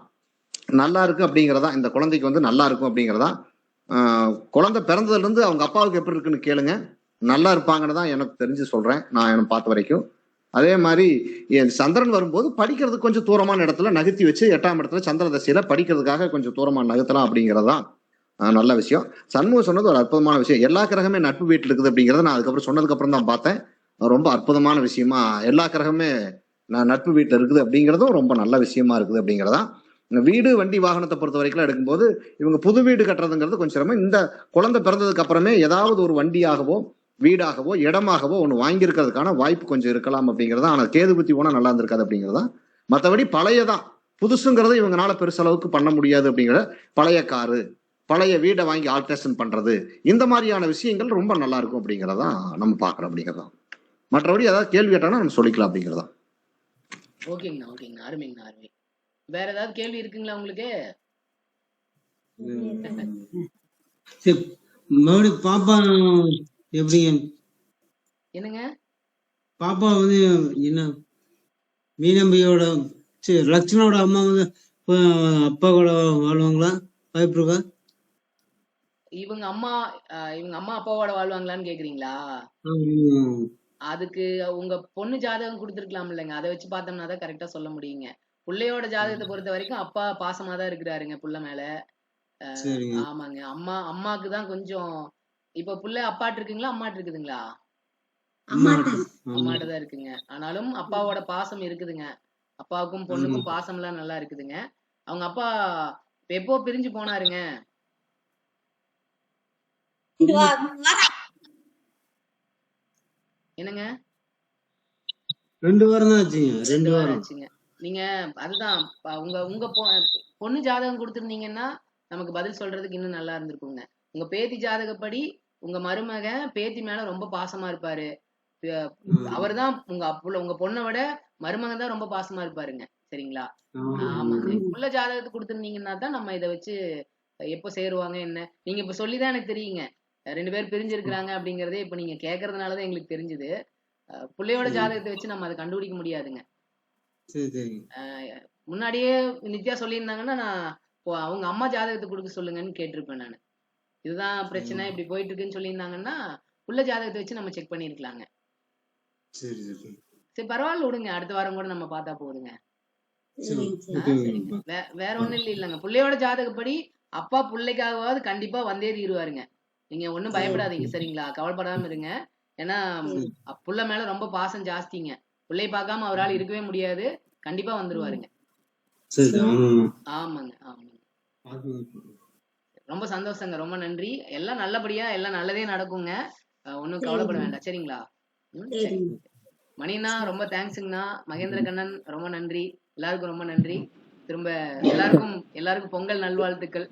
நல்லா இருக்கு அப்படிங்கிறதா, இந்த குழந்தைக்கு வந்து நல்லா இருக்கும் அப்படிங்கிறதா. குழந்தை பிறந்ததுல இருந்து அவங்க அப்பாவுக்கு எப்படி இருக்குன்னு கேளுங்க, நல்லா இருப்பாங்கன்னு தான் எனக்கு தெரிஞ்சு சொல்றேன், நான் எனக்கு பார்த்த வரைக்கும். அதே மாதிரி சந்திரன் வரும்போது படிக்கிறதுக்கு கொஞ்சம் தூரமான இடத்துல நகர்த்தி வச்சு 8ஆம் இடத்துல சந்திர தசையில படிக்கிறதுக்காக கொஞ்சம் தூரமா நகர்த்தலாம் அப்படிங்கிறதான் நல்ல விஷயம். சண்முகம் சொன்னது ஒரு அற்புதமான விஷயம். எல்லா கிரகமே நட்பு வீட்டில் இருக்குது அப்படிங்கிறத நான் அதுக்கப்புறம் சொன்னதுக்கு அப்புறம் தான் பார்த்தேன். ரொம்ப அற்புதமான விஷயமா எல்லா கிரகமே நட்பு வீட்டில் இருக்குது அப்படிங்கிறதும் ரொம்ப நல்ல விஷயமா இருக்குது அப்படிங்கிறதா. வீடு வண்டி வாகனத்தை பொறுத்த வரைக்கும் எடுக்கும்போது இவங்க புது வீடு கட்டுறதுங்கிறது கொஞ்சம் சிரமம். இந்த குழந்தை பிறந்ததுக்கு அப்புறமே ஏதாவது ஒரு வண்டியாகவோ வீடாகவோ இடமாகவோ ஒன்று வாங்கியிருக்கிறதுக்கான வாய்ப்பு கொஞ்சம் இருக்கலாம் அப்படிங்கிறதா. ஆனால் கேது புத்தி போனா நல்லா இருந்திருக்காது அப்படிங்கிறதா. மற்றபடி பழையதான், புதுசுங்கிறத இவங்களால பெருசளவுக்கு பண்ண முடியாது அப்படிங்கிற பழைய காரு பழைய வீடை வாங்கி ஆல்ட்ரேஷன் பண்றது இந்த மாதிரியான விஷயங்கள் ரொம்ப நல்லா இருக்கும் அப்படிங்கிறதா நம்ம பாக்குறோம் அப்படிங்கிறதா. மற்றபடி ஏதாவது கேள்வி கேட்டாங்கன்னா நம்ம சொல்லிக்கலாம் அப்படிங்கிறதா. ஓகேங்கண்ணா, ஓகேங்கண்ணா, அருமைங்கண்ணா, அருமை. வேற ஏதாவது கேள்வி இருக்குங்களா உங்களுக்கு? மறுபடியும் பாப்பா எப்படி என்னங்க பாப்பா வந்து என்ன மீனம்பியோட லட்சுமணோட அம்மா வந்து அப்பா கூட வாழ்வாங்களா? வாய்ப்பு இருக்கா? இவங்க அம்மா அப்பாவோட வாழ்வாங்களான்னு கேக்குறீங்களா? அதுக்கு உங்க பொண்ணு ஜாதகம் கொடுத்துருக்கலாம் இல்லைங்க, அதை வச்சு பார்த்தோம்னா தான் கரெக்டா சொல்ல முடியுங்க. பிள்ளையோட ஜாதகத்தை பொறுத்த வரைக்கும் அப்பா பாசமா தான் இருக்கிறாருங்க புள்ள மேல. ஆமாங்க. அம்மாக்கு தான் கொஞ்சம் இப்ப புள்ள அப்பாட்டு இருக்குங்களா அம்மாட்டு இருக்குதுங்களா? அம்மாட்ட தான் இருக்குங்க. ஆனாலும் அப்பாவோட பாசம் இருக்குதுங்க. அப்பாவுக்கும் பொண்ணுக்கும் பாசம் எல்லாம் நல்லா இருக்குதுங்க. அவங்க அப்பா எப்போ பிரிஞ்சு போனாருங்க? என்னங்க 2 வாரம் தான் ஆச்சுங்க. 2 வாரம் ஆச்சுங்க. நீங்க அதுதான் உங்க பொண்ணு ஜாதகம் கொடுத்திருந்தீங்கன்னா நமக்கு பதில் சொல்றதுக்கு இன்னும் நல்லா இருந்திருக்குங்க. உங்க பேத்தி ஜாதகப்படி உங்க மருமக பேத்தி மேல ரொம்ப பாசமா இருப்பாரு. அவர்தான் உங்க பொண்ணை விட மருமகன் தான் ரொம்ப பாசமா இருப்பாருங்க. சரிங்களா? ஆமாங்க. புள்ள ஜாதகத்தை கொடுத்திருந்தீங்கன்னா தான் நம்ம இதை வச்சு எப்போ சேருவாங்க என்ன, நீங்க இப்ப சொல்லிதான் எனக்கு தெரியுங்க 2 பேர் பிரிஞ்சிருக்கிறாங்க அப்படிங்கறதே இப்ப நீங்க கேக்குறதுனாலதான் எங்களுக்கு தெரிஞ்சுது. பிள்ளையோட ஜாதகத்தை வச்சு நம்ம அதை கண்டுபிடிக்க முடியாதுங்க. முன்னாடியே நித்யா சொல்லியிருந்தாங்கன்னா நான் அவங்க அம்மா ஜாதகத்தை கொடுக்க சொல்லுங்கன்னு கேட்டிருப்பேன் நானு. இதுதான் பிரச்சனை இப்படி போயிட்டு இருக்குன்னு சொல்லியிருந்தாங்கன்னா புள்ள ஜாதகத்தை வச்சு நம்ம செக் பண்ணிருக்கலாங்க. சரி பரவாயில்ல விடுங்க, அடுத்த வாரம் கூட நம்ம பார்த்தா போகுதுங்க. வேற ஒண்ணும் இல்லைங்க. பிள்ளையோட ஜாதகப்படி அப்பா பிள்ளைக்காகவாது கண்டிப்பா வந்தே தீருவாருங்க. நீங்க ஒண்ணும் பயப்படாதீங்க. சரிங்களா? கவலைப்படாம இருங்க. ஏன்னா புள்ள மேல ரொம்ப பாசம் ஜாஸ்திங்க. பிள்ளை பார்க்காம அவரால் இருக்கவே முடியாது. கண்டிப்பா வந்துருவாருங்க. ஆமாங்க, ஆமாங்க. ரொம்ப சந்தோஷங்க, ரொம்ப நன்றி. எல்லாம் நல்லபடியா எல்லாம் நல்லதே நடக்குங்க. ஒன்னும் கவலைப்பட வேண்டாம். சரிங்களா? மணினா ரொம்ப தேங்க்ஸுங்கண்ணா. மகேந்திர கண்ணன் ரொம்ப நன்றி. எல்லாருக்கும் ரொம்ப நன்றி. திரும்ப எல்லாருக்கும் பொங்கல் நல்வாழ்த்துக்கள்.